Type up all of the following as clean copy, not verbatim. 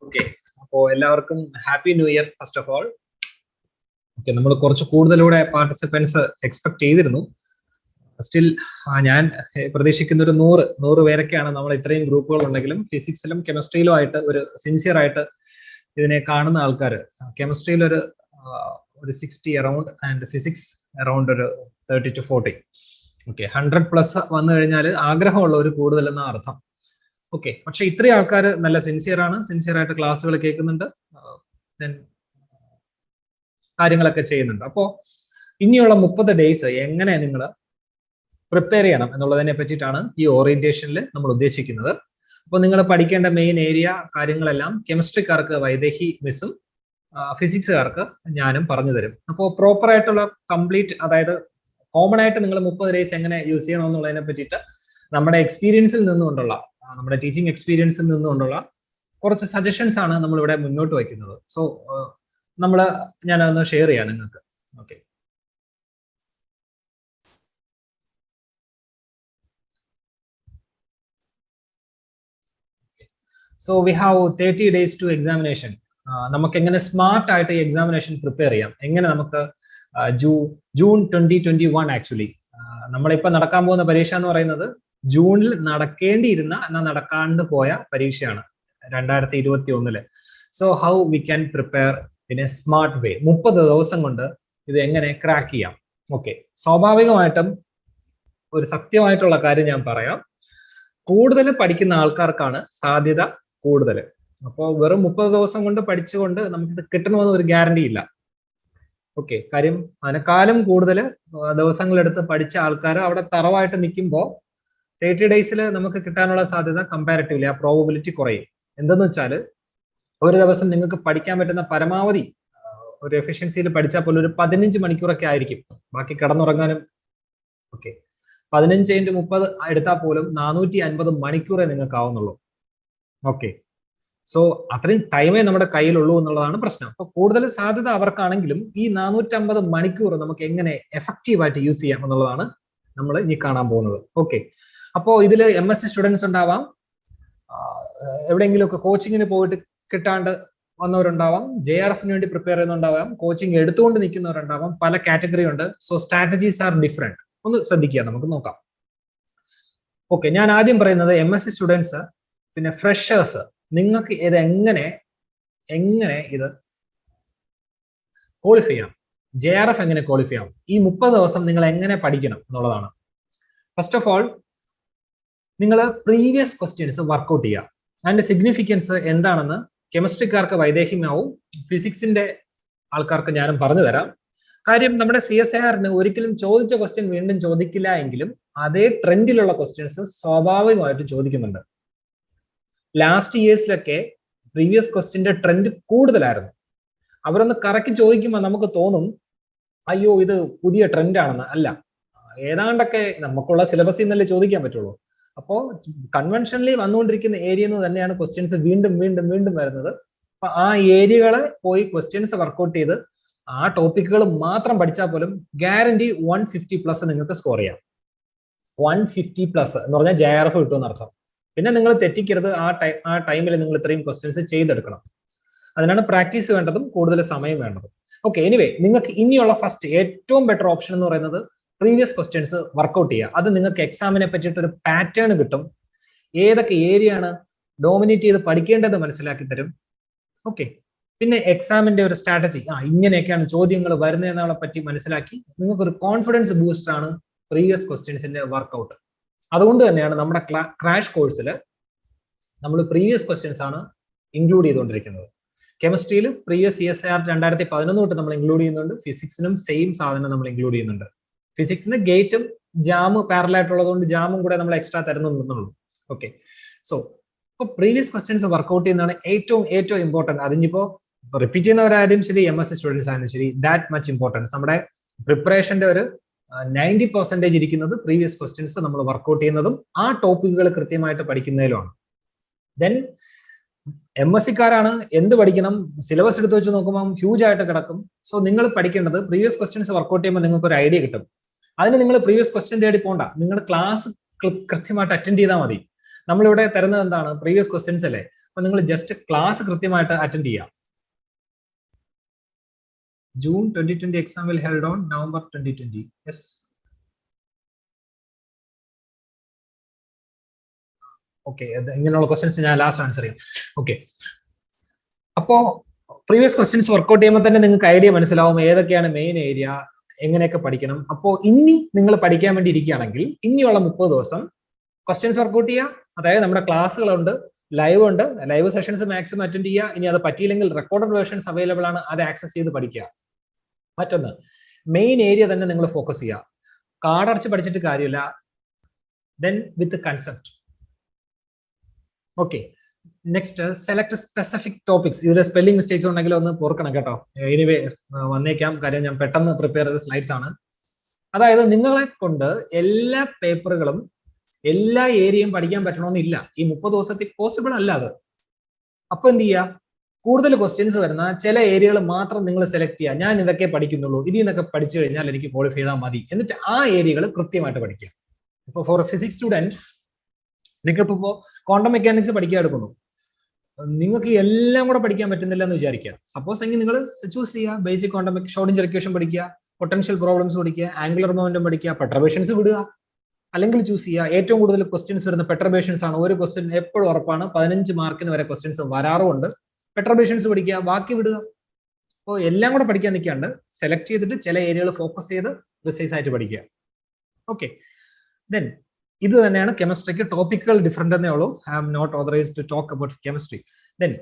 Okay, അപ്പോൾ എല്ലാവർക്കും happy new year first of all. Okay, നമ്മൾ കുറച്ച് കൂടുതലൂടെ പാർട്ടിസിപ്പൻസ് എക്സ്പെക്ട് ചെയ്തിരുന്നു. സ്റ്റിൽ ഞാൻ പ്രതീക്ഷിക്കുന്ന ഒരു 100 പേരൊക്കെയാണ്. നമ്മൾ ഇത്രയും ഗ്രൂപ്പുകൾ ഉണ്ടെങ്കിലും ഫിസിക്സിലും കെമിസ്ട്രിയിലും ആയിട്ട് ഒരു സിൻസിയർ ആയിട്ട് ഇതിനെ കാണുന്ന ആൾക്കാർ, കെമിസ്ട്രിയിൽ ഒരു 60 അറൌണ്ട് ആൻഡ് ഫിസിക്സ് അറൌണ്ട് ഒരു 30 to 40. ഓക്കെ, 100+ വന്നു കഴിഞ്ഞാൽ ആഗ്രഹമുള്ളവർ കൂടുതലെന്ന അർത്ഥം. ഓക്കെ, പക്ഷെ ഇത്രയും ആൾക്കാർ നല്ല സിൻസിയർ ആണ്, സിൻസിയർ ആയിട്ട് ക്ലാസ്സുകൾ കേൾക്കുന്നുണ്ട്, കാര്യങ്ങളൊക്കെ ചെയ്യുന്നുണ്ട്. അപ്പോൾ ഇനിയുള്ള 30 ഡേയ്സ് എങ്ങനെ നിങ്ങൾ പ്രിപ്പയർ ചെയ്യണം എന്നുള്ളതിനെ പറ്റിയിട്ടാണ് ഈ ഓറിയന്റേഷനിൽ നമ്മൾ ഉദ്ദേശിക്കുന്നത്. അപ്പോൾ നിങ്ങൾ പഠിക്കേണ്ട മെയിൻ ഏരിയ കാര്യങ്ങളെല്ലാം കെമിസ്ട്രിക്കാർക്ക് വൈദേഹി മിസ്സും ഫിസിക്സുകാർക്ക് ഞാനും പറഞ്ഞു തരും. അപ്പോൾ പ്രോപ്പർ ആയിട്ടുള്ള കംപ്ലീറ്റ്, അതായത് കോമൺ ആയിട്ട് നിങ്ങൾ 30 ഡേയ്സ് എങ്ങനെ യൂസ് ചെയ്യണം എന്നുള്ളതിനെ പറ്റിയിട്ട് നമ്മുടെ എക്സ്പീരിയൻസിൽ നിന്നുകൊണ്ടുള്ള, നമ്മുടെ ടീച്ചിങ് എക്സ്പീരിയൻസിൽ നിന്നുകൊണ്ടുള്ള കുറച്ച് സജഷൻസ് ആണ് നമ്മളിവിടെ മുന്നോട്ട് വയ്ക്കുന്നത്. സോ ഞാനതൊന്ന് ഷെയർ ചെയ്യാം നിങ്ങൾക്ക്. Okay, so we have 30 days to examination. നമുക്ക് എങ്ങനെ സ്മാർട്ട് ആയിട്ട് ഈ എക്സാമിനേഷൻ പ്രിപ്പയർ ചെയ്യാം, എങ്ങനെ നമുക്ക് ജൂൺ 2021 ആക്ച്വലി നമ്മളിപ്പോൾ നടക്കാൻ പോകുന്ന പരീക്ഷ എന്ന് പറയുന്നത് ജൂണിൽ നടക്കേണ്ടിയിരുന്ന എന്നാൽ നടക്കാണ്ട് പോയ പരീക്ഷയാണ് 2021. So how we can prepare in a smart way. 30 ദിവസം കൊണ്ട് ഇത് എങ്ങനെ ക്രാക്ക് ചെയ്യാം. ഓക്കെ, സ്വാഭാവികമായിട്ടും ഒരു സത്യമായിട്ടുള്ള കാര്യം ഞാൻ പറയാം, കൂടുതൽ പഠിക്കുന്ന ആൾക്കാർക്കാണ് സാധ്യത കൂടുതൽ. അപ്പോൾ വെറും 30 ദിവസം കൊണ്ട് പഠിച്ചുകൊണ്ട് നമുക്കിത് കിട്ടണമെന്ന് ഒരു ഗ്യാരണ്ടി ഇല്ല. ഓക്കെ, കാര്യം അതിനേക്കാളും കൂടുതൽ ദിവസങ്ങളെടുത്ത് പഠിച്ച ആൾക്കാർ അവിടെ തറവായിട്ട് നിൽക്കുമ്പോൾ 30 ഡേയ്സിൽ നമുക്ക് കിട്ടാനുള്ള സാധ്യത കമ്പാരിറ്റീവ്ലി ആ പ്രോബബിലിറ്റി കുറയും. എന്തെന്ന് വെച്ചാൽ ഒരു ദിവസം നിങ്ങൾക്ക് പഠിക്കാൻ പറ്റുന്ന പരമാവധി ഒരു എഫിഷ്യൻസിയിൽ പഠിച്ചാൽ പോലും ഒരു 15 മണിക്കൂറൊക്കെ ആയിരിക്കും. ബാക്കി കിടന്നുറങ്ങാനും. ഓക്കെ, 15x30 എടുത്താൽ പോലും 450 മണിക്കൂറേ നിങ്ങൾക്ക് ആവുന്നുള്ളൂ. ഓക്കെ, സോ അത്രയും ടൈമേ നമ്മുടെ കയ്യിലുള്ളൂ എന്നുള്ളതാണ് പ്രശ്നം. അപ്പൊ കൂടുതൽ സാധ്യത അവർക്കാണെങ്കിലും ഈ 450 മണിക്കൂർ നമുക്ക് എങ്ങനെ എഫക്റ്റീവായിട്ട് യൂസ് ചെയ്യാം എന്നുള്ളതാണ് നമ്മൾ ഇനി കാണാൻ പോകുന്നത്. ഓക്കെ, അപ്പോൾ ഇതിൽ MSc സ്റ്റുഡൻസ് ഉണ്ടാവാം, എവിടെയെങ്കിലുമൊക്കെ കോച്ചിങ്ങിന് പോയിട്ട് കിട്ടാണ്ട് വന്നവരുണ്ടാവാം, JRFന് വേണ്ടി പ്രിപ്പയർ ചെയ്യുന്നുണ്ടാവാം, കോച്ചിങ് എടുത്തുകൊണ്ട് നിൽക്കുന്നവരുണ്ടാവാം. പല കാറ്റഗറി ഉണ്ട്. So strategies are different. ഒന്ന് ശ്രദ്ധിക്കുക, നമുക്ക് നോക്കാം. ഓക്കെ, ഞാൻ ആദ്യം പറയുന്നത് MSc സ്റ്റുഡൻസ് പിന്നെ ഫ്രഷേഴ്സ്, നിങ്ങൾക്ക് ഇത് എങ്ങനെ ഇത് ക്വാളിഫൈ ചെയ്യാം, JRF എങ്ങനെ ക്വാളിഫൈ ചെയ്യാം, ഈ 30 ദിവസം നിങ്ങൾ എങ്ങനെ പഠിക്കണം എന്നുള്ളതാണ്. ഫസ്റ്റ് ഓഫ് ഓൾ നിങ്ങൾ പ്രീവിയസ് ക്വസ്റ്റ്യൻസ് വർക്ക്ഔട്ട് ചെയ്യുക. അതിന്റെ സിഗ്നിഫിക്കൻസ് എന്താണെന്ന് കെമിസ്ട്രിക്കാർക്ക് വൈദേഹ്യമാവും, ഫിസിക്സിന്റെ ആൾക്കാർക്ക് ഞാനും പറഞ്ഞു തരാം. കാര്യം നമ്മുടെ CSIRന് ഒരിക്കലും ചോദിച്ച ക്വസ്റ്റ്യൻ വീണ്ടും ചോദിക്കില്ല എങ്കിലും അതേ ട്രെൻഡിലുള്ള ക്വസ്റ്റ്യൻസ് സ്വാഭാവികമായിട്ട് ചോദിക്കുന്നുണ്ട്. ലാസ്റ്റ് ഇയേഴ്സിലൊക്കെ പ്രീവിയസ് ക്വസ്റ്റ്യന്റെ ട്രെൻഡ് കൂടുതലായിരുന്നു. അവരൊന്ന് കറക്റ്റ് ചോദിക്കുമ്പോൾ നമുക്ക് തോന്നും അയ്യോ ഇത് പുതിയ ട്രെൻഡ് ആണെന്ന്. അല്ല, ഏതാണ്ടൊക്കെ നമുക്കുള്ള സിലബസിൽ നിന്നല്ലേ ചോദിക്കാൻ പറ്റുള്ളൂ. അപ്പോൾ കൺവെൻഷനലി വന്നുകൊണ്ടിരിക്കുന്ന ഏരിയ തന്നെയാണ് ക്വസ്റ്റ്യൻസ് വീണ്ടും വരുന്നത്. അപ്പൊ ആ ഏരിയകളെ പോയി ക്വസ്റ്റ്യൻസ് വർക്ക്ഔട്ട് ചെയ്ത് ആ ടോപ്പിക്കുകൾ മാത്രം പഠിച്ചാൽ പോലും ഗ്യാരണ്ടി 150+ നിങ്ങൾക്ക് സ്കോർ ചെയ്യാം. 150+ എന്ന് പറഞ്ഞാൽ JRF കിട്ടുമെന്ന് അർത്ഥം. പിന്നെ നിങ്ങൾ തെറ്റിക്കരുത്, ആ ടൈമിൽ നിങ്ങൾ ഇത്രയും ക്വസ്റ്റ്യൻസ് ചെയ്തെടുക്കണം. അതിനാണ് പ്രാക്ടീസ് വേണ്ടതും കൂടുതൽ സമയം വേണ്ടതും. ഓക്കെ, എനിവേ നിങ്ങൾക്ക് ഇനിയുള്ള ഫസ്റ്റ് ഏറ്റവും ബെറ്റർ ഓപ്ഷൻ എന്ന് പറയുന്നത് പ്രീവിയസ് ക്വസ്റ്റ്യൻസ് വർക്ക്ഔട്ട് ചെയ്യുക. അത് നിങ്ങൾക്ക് എക്സാമിനെ പറ്റിയിട്ട് ഒരു പാറ്റേൺ കിട്ടും, ഏതൊക്കെ ഏരിയ ആണ് ഡോമിനേറ്റ് ചെയ്ത് പഠിക്കേണ്ടത് മനസ്സിലാക്കി തരും. ഓക്കെ, പിന്നെ എക്സാമിന്റെ ഒരു സ്ട്രാറ്റജി, ഇങ്ങനെയൊക്കെയാണ് ചോദ്യങ്ങൾ വരുന്നതെന്നതിനെ പറ്റി മനസ്സിലാക്കി നിങ്ങൾക്കൊരു കോൺഫിഡൻസ് ബൂസ്റ്റർ ആണ് പ്രീവിയസ് ക്വസ്റ്റ്യൻസിന്റെ വർക്ക്ഔട്ട്. അതുകൊണ്ട് തന്നെയാണ് നമ്മുടെ ക്രാഷ് കോഴ്സിൽ നമ്മൾ പ്രീവിയസ് ക്വസ്റ്റ്യൻസ് ആണ് ഇൻക്ലൂഡ് ചെയ്തുകൊണ്ടിരിക്കുന്നത്. കെമിസ്ട്രിയിൽ പ്രീവിയസ് CSIR 2011 തൊട്ട് നമ്മൾ ഇൻക്ലൂഡ് ചെയ്യുന്നുണ്ട്. ഫിസിക്സിനും സെയിം സാധനം നമ്മൾ ഇൻക്ലൂഡ് ചെയ്യുന്നുണ്ട്. ഫിസിക്സിന് ഗേറ്റും ജാമും പാരലായിട്ടുള്ളതുകൊണ്ട് ജാമും കൂടെ നമ്മൾ എക്സ്ട്രാ തരുന്നുള്ളൂ. ഓക്കെ, സോ ഇപ്പോൾ പ്രീവിയസ് ക്വസ്റ്റ്യൻസ് വർക്ക്ഔട്ട് ചെയ്യുന്നതാണ് ഏറ്റവും ഇമ്പോർട്ടൻറ്റ്. അതിനിപ്പോ റിപ്പീറ്റ് ചെയ്യുന്നവരായാലും ശരി, MSc സ്റ്റുഡൻസ് ആയാലും ശരി, ദാറ്റ് മച്ച് ഇമ്പോർട്ടൻസ്. നമ്മുടെ പ്രിപ്പറേഷന്റെ ഒരു 90% ഇരിക്കുന്നത് പ്രീവിയസ് ക്വസ്റ്റ്യൻസ് നമ്മൾ വർക്ക്ഔട്ട് ചെയ്യുന്നതും ആ ടോപ്പിക്കുകൾ കൃത്യമായിട്ട് പഠിക്കുന്നതിലുമാണ്. ദെൻ MScക്കാരാണ് എന്ത് പഠിക്കണം, സിലബസ് എടുത്ത് വെച്ച് നോക്കുമ്പോൾ ഹ്യൂജ് ആയിട്ട് കിടക്കും. സോ നിങ്ങൾ പഠിക്കേണ്ടത് പ്രീവിയസ് ക്വസ്റ്റ്യൻസ് വർക്ക്ഔട്ട് ചെയ്യുമ്പോൾ നിങ്ങൾക്ക് ഒരു ഐഡിയ കിട്ടും. അതിന് നിങ്ങൾ പ്രീവിയസ് ക്വസ്റ്റ്യൻ തേടി പോകണ്ട. നിങ്ങൾ ക്ലാസ് കൃത്യമായിട്ട് അറ്റൻഡ് ചെയ്താൽ മതി. നമ്മളിവിടെ തരുന്നത് എന്താണ്? പ്രീവിയസ് ക്വസ്റ്റ്യൻസ് അല്ലേ. അപ്പൊ നിങ്ങൾ ജസ്റ്റ് ക്ലാസ് കൃത്യമായിട്ട് അറ്റൻഡ് ചെയ്യാം. June 2020 exam will held on November 2020. Yes. Okay, ഇങ്ങനെയുള്ള ക്വസ്റ്റ്യൻസ് ഞാൻ ലാസ്റ്റ് ആൻസർ ചെയ്യാം. ഓക്കെ, അപ്പോ പ്രീവിയസ് ക്വസ്റ്റ്യൻസ് വർക്ക്ഔട്ട് ചെയ്യുമ്പോൾ തന്നെ നിങ്ങൾക്ക് ഐഡിയ മനസ്സിലാവും ഏതൊക്കെയാണ് മെയിൻ ഏരിയ, എങ്ങനെയൊക്കെ പഠിക്കണം. അപ്പോൾ ഇനി നിങ്ങൾ പഠിക്കാൻ വേണ്ടി ഇരിക്കുകയാണെങ്കിൽ ഇനിയുള്ള 30 ദിവസം ക്വസ്റ്റ്യൻസ് വർക്ക്ഔട്ട് ചെയ്യുക. അതായത് നമ്മുടെ ക്ലാസ്സുകളുണ്ട്, ലൈവ് ഉണ്ട്, ലൈവ് സെഷൻസ് മാക്സിമം അറ്റൻഡ് ചെയ്യുക. ഇനി അത് പറ്റിയില്ലെങ്കിൽ റെക്കോർഡഡ് വേർഷൻസ് അവൈലബിൾ ആണ്, അത് ആക്സസ് ചെയ്ത് പഠിക്കുക. മറ്റൊന്ന്, മെയിൻ ഏരിയ തന്നെ നിങ്ങൾ ഫോക്കസ് ചെയ്യുക. കാർഡടച്ച് പഠിച്ചിട്ട് കാര്യമില്ല. ദെൻ വിത്ത് concept. Okay, next select specific topics. ഇതിൽ സ്പെല്ലിംഗ് മിസ്റ്റേക്സ് ഉണ്ടെങ്കിൽ ഒന്ന് ഓർക്കണം കേട്ടോ. എനിവേ വന്നേക്കാം, കാര്യം ഞാൻ പെട്ടെന്ന് പ്രിപ്പയർ ചെയ്ത സ്ലൈഡ്സ് ആണ്. അതായത് നിങ്ങളെ കൊണ്ട് എല്ലാ പേപ്പറുകളും എല്ലാ ഏരിയയും പഠിക്കാൻ പറ്റണമെന്നില്ല. ഈ 30 ദിവസത്തിൽ പോസിബിൾ അല്ല അത്. അപ്പൊ എന്ത് ചെയ്യുക? കൂടുതൽ ക്വസ്റ്റ്യൻസ് വരുന്ന ചില ഏരിയകൾ മാത്രം നിങ്ങൾ സെലക്ട് ചെയ്യുക. ഞാൻ ഇതൊക്കെ പഠിക്കുന്നുള്ളൂ, ഇതിൽ നിന്നൊക്കെ പഠിച്ചു കഴിഞ്ഞാൽ എനിക്ക് ക്വാളിഫൈ ചെയ്താൽ മതി. എന്നിട്ട് ആ ഏരിയകൾ കൃത്യമായിട്ട് പഠിക്കുക. ഇപ്പൊ ഫോർ ഫിസിക്സ് സ്റ്റുഡന്റ്, നിങ്ങൾക്കിപ്പോ ക്വാണ്ടം മെക്കാനിക്സ് പഠിക്കാൻ എടുക്കുന്നു, നിങ്ങൾക്ക് എല്ലാം കൂടെ പഠിക്കാൻ പറ്റുന്നില്ല എന്ന് വിചാരിക്കുക. സപ്പോസ് എങ്കിൽ നിങ്ങൾ ചൂസ് ചെയ്യുക ബേസിക് ക്വാണ്ടം ഷോർട്ടിഞ്ചർ ഇക്വേഷൻ പഠിക്കുക, പൊട്ടൻഷ്യൽ പ്രോബ്ലംസ് പഠിക്കുക, ആംഗുലർ മൊമെന്റം പഠിക്കുക, പെർട്ടർബേഷൻസ് വിടുക. അല്ലെങ്കിൽ ചൂസ് ചെയ്യുക ഏറ്റവും കൂടുതൽ ക്വസ്റ്റ്യൻസ് വരുന്ന പെർട്ടർബേഷൻസ് ആണ്. ഒരു ക്വസ്റ്റ്യൻ എപ്പോഴും ഉറപ്പാണ്, 15 മാർക്കിന് വരെ ക്വസ്റ്റ്യൻസ് വരാറുമുണ്ട്. പെർട്ടർബേഷൻസ് പഠിക്കുക, ബാക്കി വിടുക. അപ്പോൾ എല്ലാം കൂടെ പഠിക്കാൻ നിൽക്കാണ്ട് സെലക്ട് ചെയ്തിട്ട് ചില ഏരിയകൾ ഫോക്കസ് ചെയ്ത് പ്രിസൈസ് ആയിട്ട് പഠിക്കുക. ഓക്കെ, ദെൻ ഇത് തന്നെയാണ് കെമിസ്ട്രിക്ക്. ടോപ്പിക്കുകൾ ഡിഫറെന്റ് എന്നേ ഉള്ളൂ. I am not authorized to talk about chemistry. Then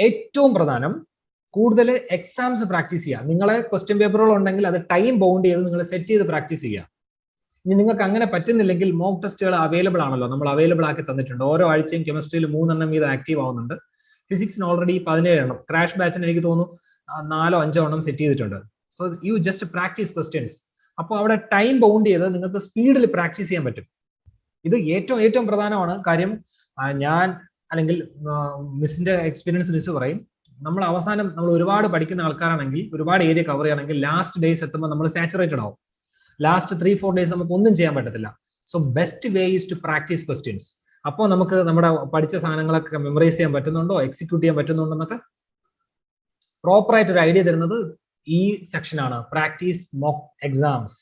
ഏറ്റവും പ്രധാനം, കൂടുതൽ എക്സാംസ് പ്രാക്ടീസ് ചെയ്യുക. നിങ്ങളെ ക്വസ്റ്റ്യൻ പേപ്പറുകൾ ഉണ്ടെങ്കിൽ അത് ടൈം ബൗണ്ട് ചെയ്ത് നിങ്ങൾ സെറ്റ് ചെയ്ത് പ്രാക്ടീസ് ചെയ്യുക. ഇനി നിങ്ങൾക്ക് അങ്ങനെ പറ്റുന്നില്ലെങ്കിൽ മോക്ക് ടെസ്റ്റുകൾ അവൈലബിൾ ആണല്ലോ, നമ്മൾ അവൈലബിൾ ആക്കി തന്നിട്ടുണ്ട്. ഓരോ ആഴ്ചയും കെമിസ്ട്രിയിൽ 3 എണ്ണം വീതം ആക്റ്റീവ് ആവുന്നുണ്ട്. ഫിസിക്സിന് ഓൾറെഡി 17 എണ്ണം. ക്രാഷ് ബാച്ചിന് എനിക്ക് തോന്നുന്നു 4 or 5 എണ്ണം സെറ്റ് ചെയ്തിട്ടുണ്ട്. So you just practice questions. അപ്പോൾ അവിടെ ടൈം ബൗണ്ട് ചെയ്ത് നിങ്ങൾക്ക് സ്പീഡിൽ പ്രാക്ടീസ് ചെയ്യാൻ പറ്റും. ഇത് ഏറ്റവും പ്രധാനമാണ്. കാര്യം ഞാൻ അല്ലെങ്കിൽ മിസ്സിന്റെ എക്സ്പീരിയൻസ് മിസ് പറയും, നമ്മൾ അവസാനം നമ്മൾ ഒരുപാട് പഠിക്കുന്ന ആൾക്കാരാണെങ്കിൽ, ഒരുപാട് ഏരിയ കവർ ചെയ്യണമെങ്കിൽ ലാസ്റ്റ് ഡേയ്സ് എത്തുമ്പോൾ നമ്മൾ സാച്ചുറേറ്റഡ് ആവും. ലാസ്റ്റ് 3-4 ഡേയ്സ് നമുക്ക് ഒന്നും ചെയ്യാൻ പറ്റത്തില്ല. So best way is to practice questions. അപ്പോൾ നമുക്ക് നമ്മുടെ പഠിച്ച സാധനങ്ങളൊക്കെ മെമ്മറൈസ് ചെയ്യാൻ പറ്റുന്നുണ്ടോ, എക്സിക്യൂട്ട് ചെയ്യാൻ പറ്റുന്നുണ്ടോ എന്നൊക്കെ പ്രോപ്പർ ആയിട്ട് ഒരു ഐഡിയ തരുന്നത് ഈ സെക്ഷനാണ്, പ്രാക്ടീസ് മോക്ക് എക്സാംസ്.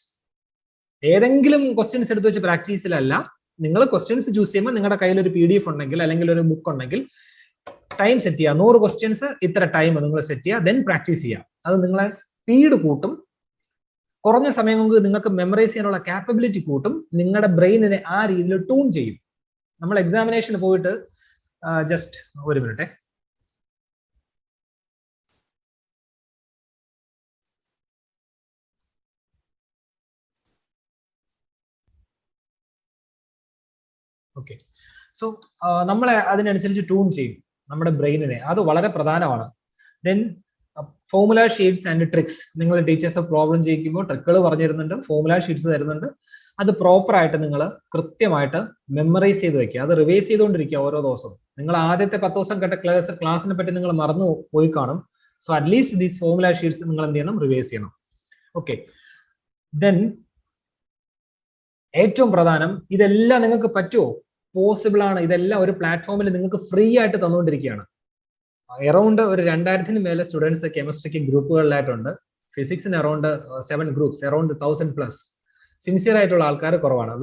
ഏതെങ്കിലും ക്വസ്റ്റ്യൻസ് എടുത്ത് വെച്ച് പ്രാക്ടീസിലല്ല. നിങ്ങൾ ക്വസ്റ്റ്യൻസ് ചൂസ് ചെയ്യുമ്പോൾ നിങ്ങളുടെ കയ്യിൽ ഒരു PDF ഉണ്ടെങ്കിൽ അല്ലെങ്കിൽ ഒരു ബുക്ക് ഉണ്ടെങ്കിൽ ടൈം സെറ്റ് ചെയ്യുക. 100 ക്വസ്റ്റ്യൻസ് ഇത്ര ടൈം നിങ്ങൾ സെറ്റ് ചെയ്യുക, ദെൻ പ്രാക്ടീസ് ചെയ്യുക. അത് നിങ്ങളെ സ്പീഡ് കൂട്ടും, കുറഞ്ഞ സമയം കൊണ്ട് നിങ്ങൾക്ക് മെമ്മറൈസ് ചെയ്യാനുള്ള കാപ്പബിലിറ്റി കൂട്ടും, നിങ്ങളുടെ ബ്രെയിനിനെ ആ രീതിയിൽ ട്യൂൺ ചെയ്യും. നമ്മൾ എക്സാമിനേഷന് പോയിട്ട് ജസ്റ്റ് ഒരു മിനിറ്റ്, ഓക്കെ. സോ നമ്മളെ അതിനനുസരിച്ച് ട്യൂൺ ചെയ്യും നമ്മുടെ ബ്രെയിനിനെ. അത് വളരെ പ്രധാനമാണ്. Then formula sheets and tricks. നിങ്ങൾ ടീച്ചേഴ്സ് പ്രോബ്ലം ചെയ്യിക്കുമ്പോൾ ട്രിക്കുകൾ പറഞ്ഞു തരുന്നുണ്ട്, ഫോർമുല ഷീറ്റ്സ് തരുന്നുണ്ട്. അത് പ്രോപ്പർ ആയിട്ട് നിങ്ങൾ കൃത്യമായിട്ട് മെമ്മറൈസ് ചെയ്ത് വെക്കുക. അത് റിവൈസ് ചെയ്തുകൊണ്ടിരിക്കുക ഓരോ ദിവസവും. നിങ്ങൾ ആദ്യത്തെ 10 ദിവസം കേട്ട ക്ലാസ്സിനെ പറ്റി നിങ്ങൾ മറന്നു പോയി കാണും. So at least these formula sheets നിങ്ങൾ എന്ത് ചെയ്യണം? റിവൈസ് ചെയ്യണം. ഓക്കെ, ദെൻ ഏറ്റവും പ്രധാനം, ഇതെല്ലാം നിങ്ങൾക്ക് പറ്റുമോ? പോസിബിൾ ആണ്. ഇതെല്ലാം ഒരു പ്ലാറ്റ്ഫോമിൽ നിങ്ങൾക്ക് ഫ്രീ ആയിട്ട് തന്നുകൊണ്ടിരിക്കുകയാണ്. അറൗണ്ട് ഒരു 2000-ന് മേലെ സ്റ്റുഡൻസ് കെമിസ്ട്രിക്ക് ഗ്രൂപ്പുകളിലായിട്ടുണ്ട്. ഫിസിക്സിന് അറൗണ്ട് 7 ഗ്രൂപ്പ്സ്, അറൗണ്ട് 1000+. സിൻസിയർ ആയിട്ടുള്ള ആൾക്കാർ കുറവാണ്.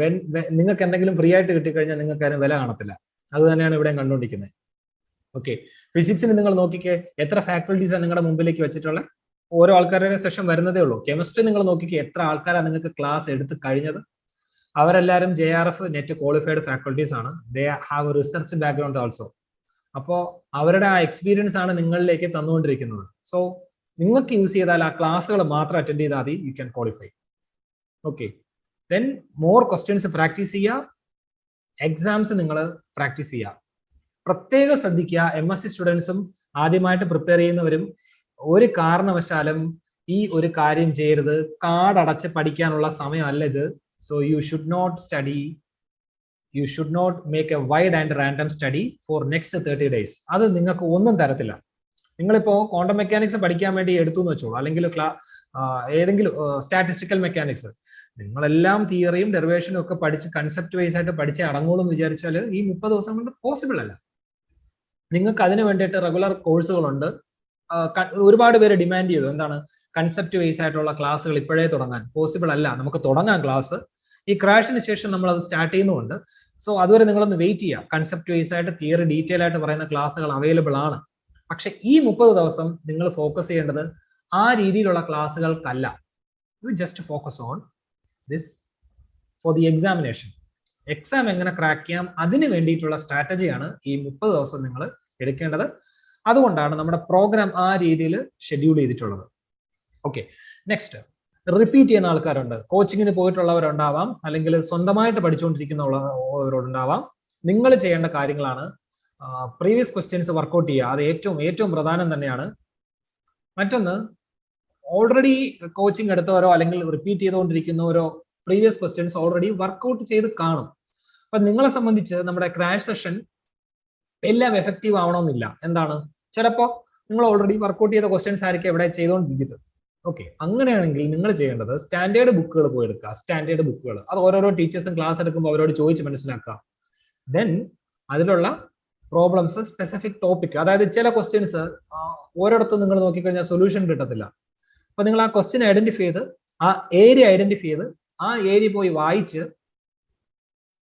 നിങ്ങൾക്ക് എന്തെങ്കിലും ഫ്രീ ആയിട്ട് കിട്ടിക്കഴിഞ്ഞാൽ നിങ്ങൾക്ക് അതിന് വില കാണത്തില്ല. അത് തന്നെയാണ് ഇവിടെ കണ്ടുകൊണ്ടിരിക്കുന്നത്. ഓക്കെ, ഫിസിക്സിന് നിങ്ങൾ നോക്കിക്കേ, എത്ര ഫാക്കൽറ്റീസാണ് നിങ്ങളുടെ മുമ്പിലേക്ക് വെച്ചിട്ടുള്ളത്. ഓരോ ആൾക്കാരുടെ സെഷൻ വരുന്നതേ ഉള്ളൂ. കെമിസ്ട്രി നിങ്ങൾ നോക്കിക്കേ, എത്ര ആൾക്കാരാണ് നിങ്ങൾക്ക് ക്ലാസ് എടുത്ത് കഴിഞ്ഞത്. അവരെല്ലാവരും JRF നെറ്റ് ക്വാളിഫൈഡ് ഫാക്കൽറ്റീസ് ആണ്. They have research background also. അപ്പോൾ അവരുടെ ആ എക്സ്പീരിയൻസ് ആണ് നിങ്ങളിലേക്ക് തന്നുകൊണ്ടിരിക്കുന്നത്. സോ നിങ്ങൾക്ക് യൂസ് ചെയ്താൽ ആ ക്ലാസ്സുകൾ മാത്രം അറ്റൻഡ് ചെയ്താൽ മതി, you can qualify. Okay, then more questions practice ചെയ്യുക, എക്സാംസ് നിങ്ങൾ പ്രാക്ടീസ് ചെയ്യുക. പ്രത്യേകം ശ്രദ്ധിക്കുക, MSc സ്റ്റുഡൻസും ആദ്യമായിട്ട് പ്രിപ്പയർ ചെയ്യുന്നവരും ഒരു കാരണവശാലും ഈ ഒരു കാര്യം ചെയ്യരുത്. കാർഡ് അടച്ച് പഠിക്കാനുള്ള സമയമല്ല ഇത്. So you should not study, you should not make a wide and random study for next 30 days. അത് നിങ്ങൾക്ക് ഒന്നും തരത്തില്ല. നിങ്ങളിപ്പോ ക്വാണ്ടം മെക്കാനിക്സ് പഠിക്കാൻ വേണ്ടി എടുത്തു എന്ന് വെച്ചോളൂ, അല്ലെങ്കിൽ ഏതെങ്കിലും സ്റ്റാറ്റിസ്റ്റിക്കൽ മെക്കാനിക്സ് നിങ്ങളെല്ലാം തിയറിയും ഡെറിവേഷനും ഒക്കെ പഠിച്ച് കൺസെപ്റ്റ് വൈസ് ആയിട്ട് പഠിച്ച് അടങ്ങോളും എന്ന് വിചാരിച്ചാൽ ഈ 30 ദിവസം കൊണ്ട് പോസിബിൾ അല്ല. നിങ്ങൾക്ക് അതിന് വേണ്ടിയിട്ട് റെഗുലർ കോഴ്സുകളുണ്ട്. ഒരുപാട് പേര് ഡിമാൻഡ് ചെയ്തു എന്താണ് കൺസെപ്റ്റ് വൈസ് ആയിട്ടുള്ള ക്ലാസ്സുകൾ ഇപ്പോഴേ തുടങ്ങാൻ. പോസിബിൾ അല്ല, നമുക്ക് തുടങ്ങാം ക്ലാസ്. ഈ ക്രാഷിന് ശേഷം നമ്മൾ അത് സ്റ്റാർട്ട് ചെയ്യുന്നുണ്ട്. സോ അതുവരെ നിങ്ങളൊന്ന് വെയിറ്റ് ചെയ്യുക. കൺസെപ്റ്റ് വൈസ് ആയിട്ട് തിയറി ഡീറ്റെയിൽ ആയിട്ട് പറയുന്ന ക്ലാസ്സുകൾ അവൈലബിൾ ആണ്. പക്ഷെ ഈ 30 ദിവസം നിങ്ങൾ ഫോക്കസ് ചെയ്യേണ്ടത് ആ രീതിയിലുള്ള ക്ലാസ്സുകൾക്കല്ല. You just focus on this for the examination. Exam എങ്ങനെ ക്രാക്ക് ചെയ്യാം അതിന് വേണ്ടിയിട്ടുള്ള സ്ട്രാറ്റജിയാണ് ഈ 30 ദിവസം നിങ്ങൾ എടുക്കേണ്ടത്. അതുകൊണ്ടാണ് നമ്മുടെ പ്രോഗ്രാം ആ രീതിയിൽ ഷെഡ്യൂൾ ചെയ്തിട്ടുള്ളത്. ഓക്കെ, നെക്സ്റ്റ്, റിപ്പീറ്റ് ചെയ്യുന്ന ആൾക്കാരുണ്ട്. കോച്ചിങ്ങിന് പോയിട്ടുള്ളവരുണ്ടാവാം, അല്ലെങ്കിൽ സ്വന്തമായിട്ട് പഠിച്ചുകൊണ്ടിരിക്കുന്നവരുണ്ടാവാം. നിങ്ങൾ ചെയ്യേണ്ട കാര്യങ്ങളാണ് പ്രീവിയസ് ക്വസ്റ്റ്യൻസ് വർക്ക്ഔട്ട് ചെയ്യുക. അത് ഏറ്റവും പ്രധാനം തന്നെയാണ്. മറ്റൊന്ന്, ഓൾറെഡി കോച്ചിങ് എടുത്തവരോ അല്ലെങ്കിൽ റിപ്പീറ്റ് ചെയ്തുകൊണ്ടിരിക്കുന്നവരോ പ്രീവിയസ് ക്വസ്റ്റ്യൻസ് ഓൾറെഡി വർക്ക്ഔട്ട് ചെയ്ത് കാണും. അപ്പൊ നിങ്ങളെ സംബന്ധിച്ച് നമ്മുടെ ക്രാഷ് സെഷൻ എല്ലാം എഫക്റ്റീവ് ആവണമെന്നില്ല. എന്താണ്, ചിലപ്പോൾ നിങ്ങൾ ഓൾറെഡി വർക്ക്ഔട്ട് ചെയ്ത ക്വസ്റ്റ്യൻസ് ആയിരിക്കും ഇവിടെ ചെയ്തുകൊണ്ടിരിക്കുന്നത്. ഓക്കെ, അങ്ങനെയാണെങ്കിൽ നിങ്ങൾ ചെയ്യേണ്ടത് സ്റ്റാൻഡേർഡ് ബുക്കുകൾ പോയി എടുക്കുക. സ്റ്റാൻഡേർഡ് ബുക്കുകൾ അത് ഓരോരോ ടീച്ചേഴ്സും ക്ലാസ് എടുക്കുമ്പോൾ അവരോട് ചോദിച്ച് മനസ്സിലാക്കുക. ദെൻ അതിലുള്ള പ്രോബ്ലംസ്, സ്പെസിഫിക് ടോപ്പിക്, അതായത് ചില ക്വസ്റ്റ്യൻസ് ഓരോടത്തും നിങ്ങൾ നോക്കിക്കഴിഞ്ഞാൽ സൊല്യൂഷൻ കിട്ടത്തില്ല. അപ്പൊ നിങ്ങൾ ആ ക്വസ്റ്റ്യൻ ഐഡന്റിഫൈ ചെയ്ത്, ആ ഏരിയ ഐഡന്റിഫൈ ചെയ്ത്, ആ ഏരിയ പോയി വായിച്ച്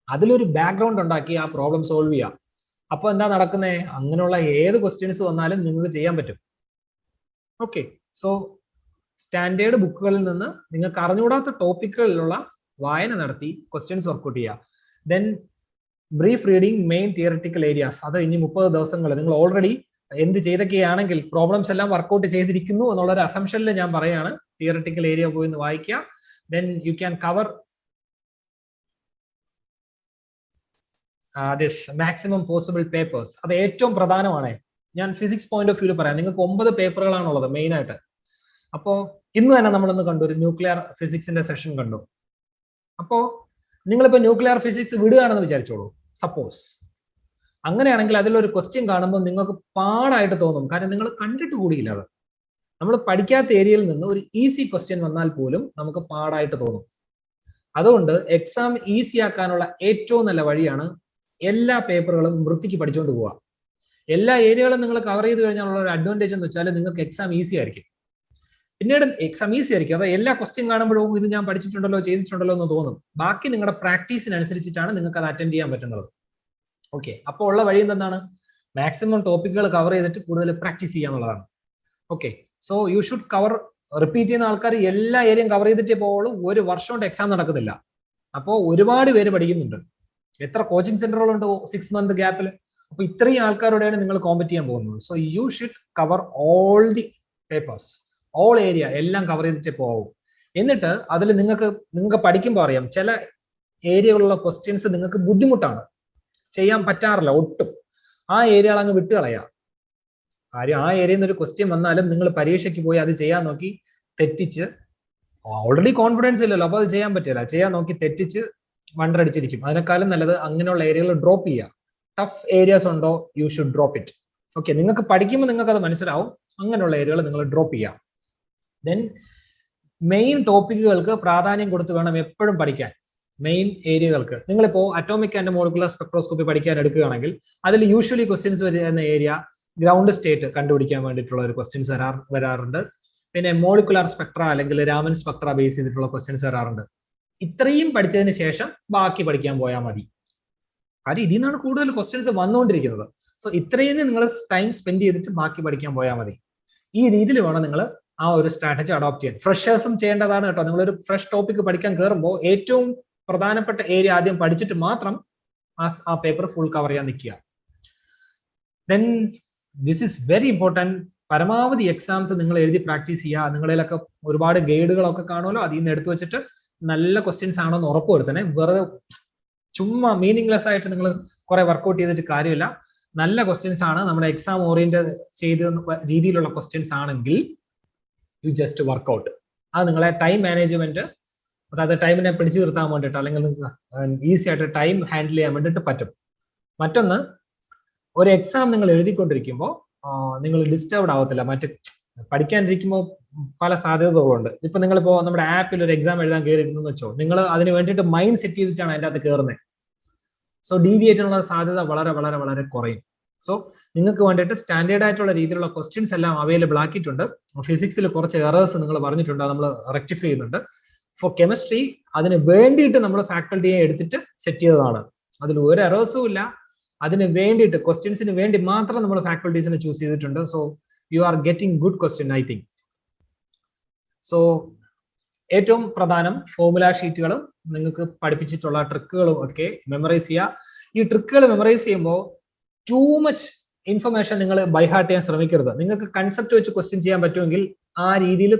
അതിലൊരു ബാക്ക്ഗ്രൗണ്ട് ഉണ്ടാക്കി ആ പ്രോബ്ലം സോൾവ് ചെയ്യുക. അപ്പൊ എന്താ നടക്കുന്നത്, അങ്ങനെയുള്ള ഏത് ക്വസ്റ്റ്യൻസ് വന്നാലും നിങ്ങൾക്ക് ചെയ്യാൻ പറ്റും. ഓക്കെ, സോ സ്റ്റാൻഡേർഡ് ബുക്കുകളിൽ നിന്ന് നിങ്ങൾക്ക് അറിഞ്ഞുകൂടാത്ത ടോപ്പിക്കുകളിലുള്ള വായന നടത്തി ക്വസ്റ്റ്യൻസ് വർക്ക്ഔട്ട് ചെയ്യുക. Then brief reading main theoretical areas. അത് ഇനി 30 ദിവസങ്ങൾ നിങ്ങൾ ഓൾറെഡി എന്ത് ചെയ്തൊക്കെയാണെങ്കിൽ പ്രോബ്ലംസ് എല്ലാം വർക്ക്ഔട്ട് ചെയ്തിരിക്കുന്നു എന്നുള്ളൊരു അസംഷനിൽ ഞാൻ പറയാണ്. തിയററ്റിക്കൽ ഏരിയ പോയി ഒന്ന് വായിക്കുക. Then you can cover this maximum possible papers. അത് ഏറ്റവും പ്രധാനമാണ്. ഞാൻ ഫിസിക്സ് പോയിന്റ് ഓഫ് വ്യൂ പറയാം. നിങ്ങൾക്ക് 9 പേപ്പറുകളാണുള്ളത് മെയിൻ ആയിട്ട്. അപ്പോ ഇന്ന് തന്നെ നമ്മളൊന്ന് കണ്ടു, ഒരു ന്യൂക്ലിയർ ഫിസിക്സിന്റെ സെഷൻ കണ്ടു. അപ്പോ നിങ്ങളിപ്പോ ന്യൂക്ലിയർ ഫിസിക്സ് വിടുകയാണെന്ന് വിചാരിച്ചോളൂ, സപ്പോസ്. അങ്ങനെയാണെങ്കിൽ അതിലൊരു ക്വസ്റ്റ്യൻ കാണുമ്പോൾ നിങ്ങൾക്ക് പാടായിട്ട് തോന്നും, കാരണം നിങ്ങൾ കണ്ടിട്ട് കൂടിയില്ല. അത് നമ്മൾ പഠിക്കാത്ത ഏരിയയിൽ നിന്ന് ഒരു ഈസി ക്വസ്റ്റ്യൻ വന്നാൽ പോലും നമുക്ക് പാടായിട്ട് തോന്നും. അതുകൊണ്ട് എക്സാം ഈസി ആക്കാനുള്ള ഏറ്റവും നല്ല വഴിയാണ് എല്ലാ പേപ്പറുകളും വൃത്തിക്ക് പഠിച്ചുകൊണ്ട് പോവുക. എല്ലാ ഏരിയകളും നിങ്ങൾ കവർ ചെയ്ത് കഴിഞ്ഞാലുള്ള ഒരു അഡ്വാൻറ്റേജ് എന്ന് വെച്ചാൽ നിങ്ങൾക്ക് എക്സാം ഈസി ആയിരിക്കും. പിന്നീട് എക്സാം ഈസി ആയിരിക്കും. അത് എല്ലാ ക്വസ്റ്റ്യൻ കാണുമ്പോഴും ഇത് ഞാൻ പഠിച്ചിട്ടുണ്ടല്ലോ, ചെയ്തിട്ടുണ്ടല്ലോ എന്ന് തോന്നും. ബാക്കി നിങ്ങളുടെ പ്രാക്ടീസിനനുസരിച്ചിട്ടാണ് നിങ്ങൾക്ക് അത് അറ്റൻഡ് ചെയ്യാൻ പറ്റുന്നത്. ഓക്കെ, അപ്പോൾ ഉള്ള വഴി എന്താണ്, മാക്സിമം ടോപ്പിക്കുകൾ കവർ ചെയ്തിട്ട് കൂടുതൽ പ്രാക്ടീസ് ചെയ്യാന്നുള്ളതാണ്. Okay, so you should cover. Repeat ചെയ്യുന്ന ആൾക്കാർ എല്ലാ ഏരിയയും കവർ ചെയ്തിട്ടേ പോവുള്ളൂ. ഒരു വർഷം കൊണ്ട് എക്സാം നടക്കുന്നില്ല. അപ്പോൾ ഒരുപാട് പേര് പഠിക്കുന്നുണ്ട്. എത്ര കോച്ചിങ് സെന്ററുകളുണ്ട് 6 മന്ത് ഗ്യാപ്പിൽ. അപ്പൊ ഇത്രയും ആൾക്കാരോടെയാണ് നിങ്ങൾ കോമ്പറ്റ് ചെയ്യാൻ പോകുന്നത്. So you should cover all the papers, all area എല്ലാം കവർ ചെയ്തിട്ടേ പോവും. എന്നിട്ട് അതിൽ നിങ്ങൾക്ക് പഠിക്കുമ്പോൾ അറിയാം, ചില ഏരിയകളുള്ള ക്വസ്റ്റ്യൻസ് നിങ്ങൾക്ക് ബുദ്ധിമുട്ടാണ്, ചെയ്യാൻ പറ്റാറില്ല ഒട്ടും. ആ ഏരിയകൾ അങ്ങ് വിട്ടുകളയാം. കാര്യം ആ ഏരിയയിൽ നിന്ന് ഒരു ക്വസ്റ്റ്യൻ വന്നാലും നിങ്ങൾ പരീക്ഷയ്ക്ക് പോയി അത് ചെയ്യാൻ നോക്കി തെറ്റിച്ച്, ഓൾറെഡി കോൺഫിഡൻസ് ഇല്ലല്ലോ, അപ്പൊ അത് ചെയ്യാൻ പറ്റില്ല. ചെയ്യാൻ നോക്കി തെറ്റിച്ച് വണ്ടടിച്ചിരിക്കും. അതിനേക്കാളും നല്ലത് അങ്ങനെയുള്ള ഏരിയകൾ ഡ്രോപ്പ് ചെയ്യുക. ടഫ് ഏരിയാസ് ഉണ്ടോ, you should drop it. Okay, നിങ്ങൾക്ക് പഠിക്കുമ്പോൾ നിങ്ങൾക്ക് അത് മനസ്സിലാവും. അങ്ങനെയുള്ള ഏരിയകൾ നിങ്ങൾ ഡ്രോപ്പ് ചെയ്യാം. ദെൻ മെയിൻ ടോപ്പിക്കുകൾക്ക് പ്രാധാന്യം കൊടുത്ത് വേണം എപ്പോഴും പഠിക്കാൻ. മെയിൻ ഏരിയകൾക്ക് നിങ്ങളിപ്പോ അറ്റോമിക് ആൻഡ് മോളിക്കുലർ സ്പെക്ട്രോസ്കോപ്പി പഠിക്കാൻ എടുക്കുകയാണെങ്കിൽ അതിൽ യൂഷ്വലി ക്വസ്റ്റ്യൻസ് വരുന്ന ഏരിയ ഗ്രൗണ്ട് സ്റ്റേറ്റ് കണ്ടുപിടിക്കാൻ വേണ്ടിയിട്ടുള്ള ഒരു ക്വസ്റ്റ്യൻസ് വരാറുണ്ട്. പിന്നെ മോളിക്കുലർ സ്പെക്ട്ര അല്ലെങ്കിൽ രാമൻ സ്പെക്ട്ര ബേസ് ചെയ്തിട്ടുള്ള ക്വസ്റ്റ്യൻസ് വരാറുണ്ട്. ഇത്രയും പഠിച്ചതിന് ശേഷം ബാക്കി പഠിക്കാൻ പോയാൽ മതി. കാര്യം ഇതിൽ നിന്നാണ് കൂടുതൽ ക്വസ്റ്റ്യൻസ് വന്നുകൊണ്ടിരിക്കുന്നത്. സോ ഇത്രയും നിങ്ങൾ ടൈം സ്പെൻഡ് ചെയ്തിട്ട് ബാക്കി പഠിക്കാൻ പോയാൽ മതി. ഈ രീതിയിൽ വേണം നിങ്ങൾ ആ ഒരു സ്ട്രാറ്റജി അഡോപ്റ്റ് ചെയ്യാൻ. ഫ്രഷേഴ്സും ചെയ്യേണ്ടതാണ് കേട്ടോ. നിങ്ങളൊരു ഫ്രഷ് ടോപ്പിക് പഠിക്കാൻ കയറുമ്പോൾ ഏറ്റവും പ്രധാനപ്പെട്ട ഏരിയ ആദ്യം പഠിച്ചിട്ട് മാത്രം ആ പേപ്പർ ഫുൾ കവർ ചെയ്യാൻ നിൽക്കുക. Then this is very important. പരമാവധി എക്സാംസ് നിങ്ങൾ എഴുതി പ്രാക്ടീസ് ചെയ്യുക. നിങ്ങളിലൊക്കെ ഒരുപാട് ഗൈഡുകളൊക്കെ കാണുമല്ലോ, അതിൽ നിന്ന് എടുത്തു വെച്ചിട്ട് നല്ല ക്വസ്റ്റ്യൻസ് ആണെന്ന് ഉറപ്പുവരുത്തണേ. വെറുതെ ചുമ്മാ മീനിങ്ലെസ് ആയിട്ട് നിങ്ങൾ കുറെ വർക്ക്ഔട്ട് ചെയ്തിട്ട് കാര്യമില്ല. നല്ല ക്വസ്റ്റ്യൻസ് ആണ്, നമ്മുടെ എക്സാം ഓറിയന്റഡ് ചെയ്ത രീതിയിലുള്ള ക്വസ്റ്റ്യൻസ് ആണെങ്കിൽ യു ജസ്റ്റ് വർക്ക്ഔട്ട്. അത് നിങ്ങളെ ടൈം മാനേജ്മെന്റ്, അതായത് ടൈമിനെ പിടിച്ചു നിർത്താൻ വേണ്ടിയിട്ട് അല്ലെങ്കിൽ ഈസി ആയിട്ട് ടൈം ഹാൻഡിൽ ചെയ്യാൻ വേണ്ടിയിട്ട് പറ്റും. മറ്റൊന്ന്, ഒരു എക്സാം നിങ്ങൾ എഴുതിക്കൊണ്ടിരിക്കുമ്പോൾ നിങ്ങൾ ഡിസ്റ്റർബ്ഡ് ആവത്തില്ല. പഠിക്കാനിരിക്കുമ്പോൾ പല സാധ്യതകളുണ്ട്. ഇപ്പൊ നിങ്ങളിപ്പോ നമ്മുടെ ആപ്പിൽ ഒരു എക്സാം എഴുതാൻ കയറിയിരുന്നു വെച്ചോ, നിങ്ങൾ അതിന് വേണ്ടിയിട്ട് മൈൻഡ് സെറ്റ് ചെയ്തിട്ടാണ് അതിൻ്റെ അകത്ത് കയറുന്നത്. സോ ഡീവിയേറ്റിനുള്ള സാധ്യത വളരെ വളരെ വളരെ കുറയും. സോ നിങ്ങൾക്ക് വേണ്ടിയിട്ട് സ്റ്റാൻഡേർഡ് ആയിട്ടുള്ള രീതിയിലുള്ള ക്വസ്റ്റ്യൻസ് എല്ലാം അവൈലബിൾ ആക്കിയിട്ടുണ്ട്. ഫിസിക്സിൽ കുറച്ച് എറേഴ്സ് നിങ്ങൾ പറഞ്ഞിട്ടുണ്ട്, നമ്മൾ റെക്ടിഫൈ ചെയ്യുന്നുണ്ട്. ഫോർ കെമിസ്ട്രി അതിന് വേണ്ടിയിട്ട് നമ്മൾ ഫാക്കൽറ്റിയെ എടുത്തിട്ട് സെറ്റ് ചെയ്തതാണ്. അതിൽ ഒരു എറേഴ്സും ഇല്ല. അതിന് വേണ്ടിയിട്ട് ക്വസ്റ്റ്യൻസിന് വേണ്ടി മാത്രം നമ്മൾ ഫാക്കൽറ്റീസിനെ ചൂസ് ചെയ്തിട്ടുണ്ട്. So you are getting good question I think. So ഏറ്റവും പ്രധാനം ഫോർമുല ഷീറ്റുകളും നിങ്ങൾക്ക് പഠിപ്പിച്ചിട്ടുള്ള ട്രിക്കുകളും ഒക്കെ മെമ്മറൈസ് ചെയ്യുക. ഈ ട്രിക്കുകൾ മെമ്മറൈസ് ചെയ്യുമ്പോൾ ടൂ മച്ച് ഇൻഫർമേഷൻ നിങ്ങൾ ബൈഹാർട്ട് ചെയ്യാൻ ശ്രമിക്കരുത്. നിങ്ങൾക്ക് കൺസെപ്റ്റ് വെച്ച് ക്വസ്റ്റ്യൻ ചെയ്യാൻ പറ്റുമെങ്കിൽ ആ രീതിയിൽ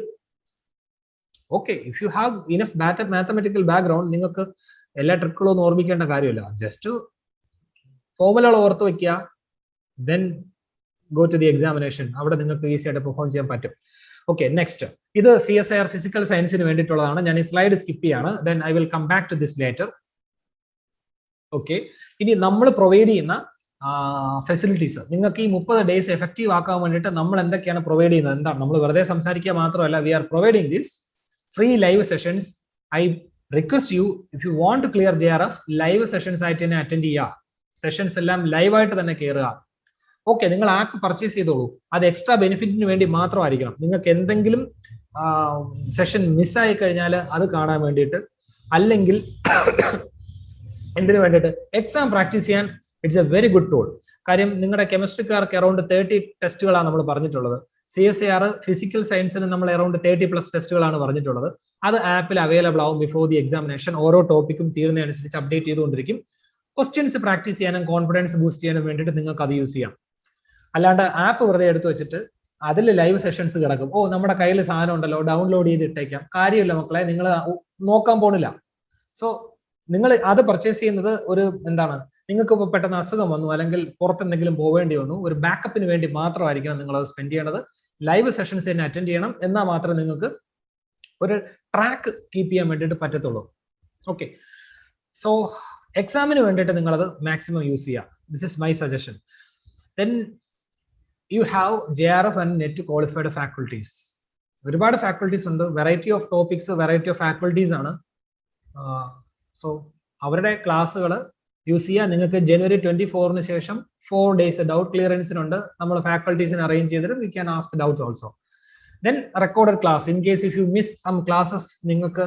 okay. If you have enough mathematical background നിങ്ങൾക്ക് എല്ലാ ട്രിക്കുകളും ഒന്നും ഓർമ്മിക്കേണ്ട കാര്യമില്ല. ജസ്റ്റ് ഫോർമുലകൾ ഓർത്ത് വെക്കുക, then go to the examination. അവിടെ നിങ്ങൾക്ക് ഈസി ആയിട്ട് പെർഫോം ചെയ്യാൻ പറ്റും. ഓക്കെ, നെക്സ്റ്റ് ഇത് CSIR ഫിസിക്കൽ സയൻസിന് വേണ്ടിയിട്ടുള്ളതാണ്. ഞാൻ ഈ സ്ലൈഡ് സ്കിപ്പ് ചെയ്യാണ്. Then I will come back to this later. Okay, ഇനി നമ്മൾ പ്രൊവൈഡ് ചെയ്യുന്ന ഫെസിലിറ്റീസ് നിങ്ങൾക്ക് ഈ 30 ഡേയ്സ് എഫക്റ്റീവ് ആക്കാൻ വേണ്ടിയിട്ട് നമ്മൾ എന്തൊക്കെയാണ് പ്രൊവൈഡ് ചെയ്യുന്നത്, എന്താണ് നമ്മൾ വെറുതെ സംസാരിക്കുക മാത്രമല്ല, we are providing this free live sessions. I request you, if you want to clear JRF, live sessions ആയിട്ട് തന്നെ അറ്റൻഡ് ചെയ്യുക. സെഷൻസ് എല്ലാം ലൈവായിട്ട് തന്നെ കയറുക. ഓക്കെ, നിങ്ങൾ ആപ്പ് പർച്ചേസ് ചെയ്തോളൂ. അത് എക്സ്ട്രാ ബെനിഫിറ്റിന് വേണ്ടി മാത്രമായിരിക്കണം. നിങ്ങൾക്ക് എന്തെങ്കിലും സെഷൻ മിസ്സായി കഴിഞ്ഞാൽ അത് കാണാൻ വേണ്ടിയിട്ട്, അല്ലെങ്കിൽ എന്തിനു വേണ്ടിയിട്ട്, എക്സാം പ്രാക്ടീസ് ചെയ്യാൻ it's A very good tool. കാര്യം നിങ്ങളുടെ കെമിസ്ട്രിക്കാർക്ക് അറൌണ്ട് 30 ടെസ്റ്റുകളാണ് നമ്മൾ പറഞ്ഞിട്ടുള്ളത്. CSIR ഫിസിക്കൽ സയൻസിന് നമ്മൾ അറൌണ്ട് 30+ ടെസ്റ്റുകളാണ് പറഞ്ഞിട്ടുള്ളത്. അത് ആപ്പിൽ അവൈലബിൾ ആവും ബിഫോർ ദി എക്സാമിനേഷൻ. ഓരോ ടോപ്പിക്കും തീരുന്നതനുസരിച്ച് അപ്ഡേറ്റ് ചെയ്തുകൊണ്ടിരിക്കും. ക്വസ്റ്റ്യൻസ് പ്രാക്ടീസ് ചെയ്യാനും കോൺഫിഡൻസ് ബൂസ്റ്റ് ചെയ്യാനും വേണ്ടിയിട്ട് നിങ്ങൾക്ക് അത് യൂസ് ചെയ്യാം. അല്ലാണ്ട് ആപ്പ് വെറുതെ എടുത്തു വെച്ചിട്ട് അതിൽ ലൈവ് സെഷൻസ് കിടക്കും. ഓ, നമ്മുടെ കയ്യിൽ സാധനം ഉണ്ടല്ലോ, ഡൗൺലോഡ് ചെയ്ത് ഇട്ടേക്കാം. കാര്യമില്ല മക്കളെ, നിങ്ങൾ നോക്കാൻ പോണില്ല. സോ നിങ്ങൾ അത് പർച്ചേസ് ചെയ്യുന്നത് ഒരു എന്താണ്, നിങ്ങൾക്ക് ഇപ്പോൾ പെട്ടെന്ന് അസുഖം വന്നു അല്ലെങ്കിൽ പുറത്തെന്തെങ്കിലും പോവേണ്ടി വന്നു, ഒരു ബാക്കപ്പിന് വേണ്ടി മാത്രമായിരിക്കണം നിങ്ങൾ അത് സ്പെൻഡ് ചെയ്യേണ്ടത്. ലൈവ് സെഷൻസ് തന്നെ അറ്റൻഡ് ചെയ്യണം. എന്നാൽ മാത്രമേ നിങ്ങൾക്ക് ഒരു ട്രാക്ക് കീപ്പ് ചെയ്യാൻ വേണ്ടിയിട്ട് പറ്റത്തുള്ളൂ. ഓക്കെ, സോ എക്സാമിന് വേണ്ടിയിട്ട് നിങ്ങളത് മാക്സിമം യൂസ് ചെയ്യുക. This is my suggestion. Then you have JRF and net qualified faculties. ഒരുപാട് ഫാക്കൾട്ടീസ് ഉണ്ട്, variety of topics, variety of faculties ആണ്. സോ അവരുടെ ക്ലാസ്സുകൾ യൂസ് ചെയ്യുക. നിങ്ങൾക്ക് January 24 ശേഷം 4 days ഡൗട്ട് ക്ലിയറൻസിനുണ്ട്. നമ്മൾ ഫാക്കൾട്ടീസിന് അറേഞ്ച് ചെയ്തിട്ട് we can ask doubt also. Then recorded class, in case if you miss some classes, നിങ്ങൾക്ക്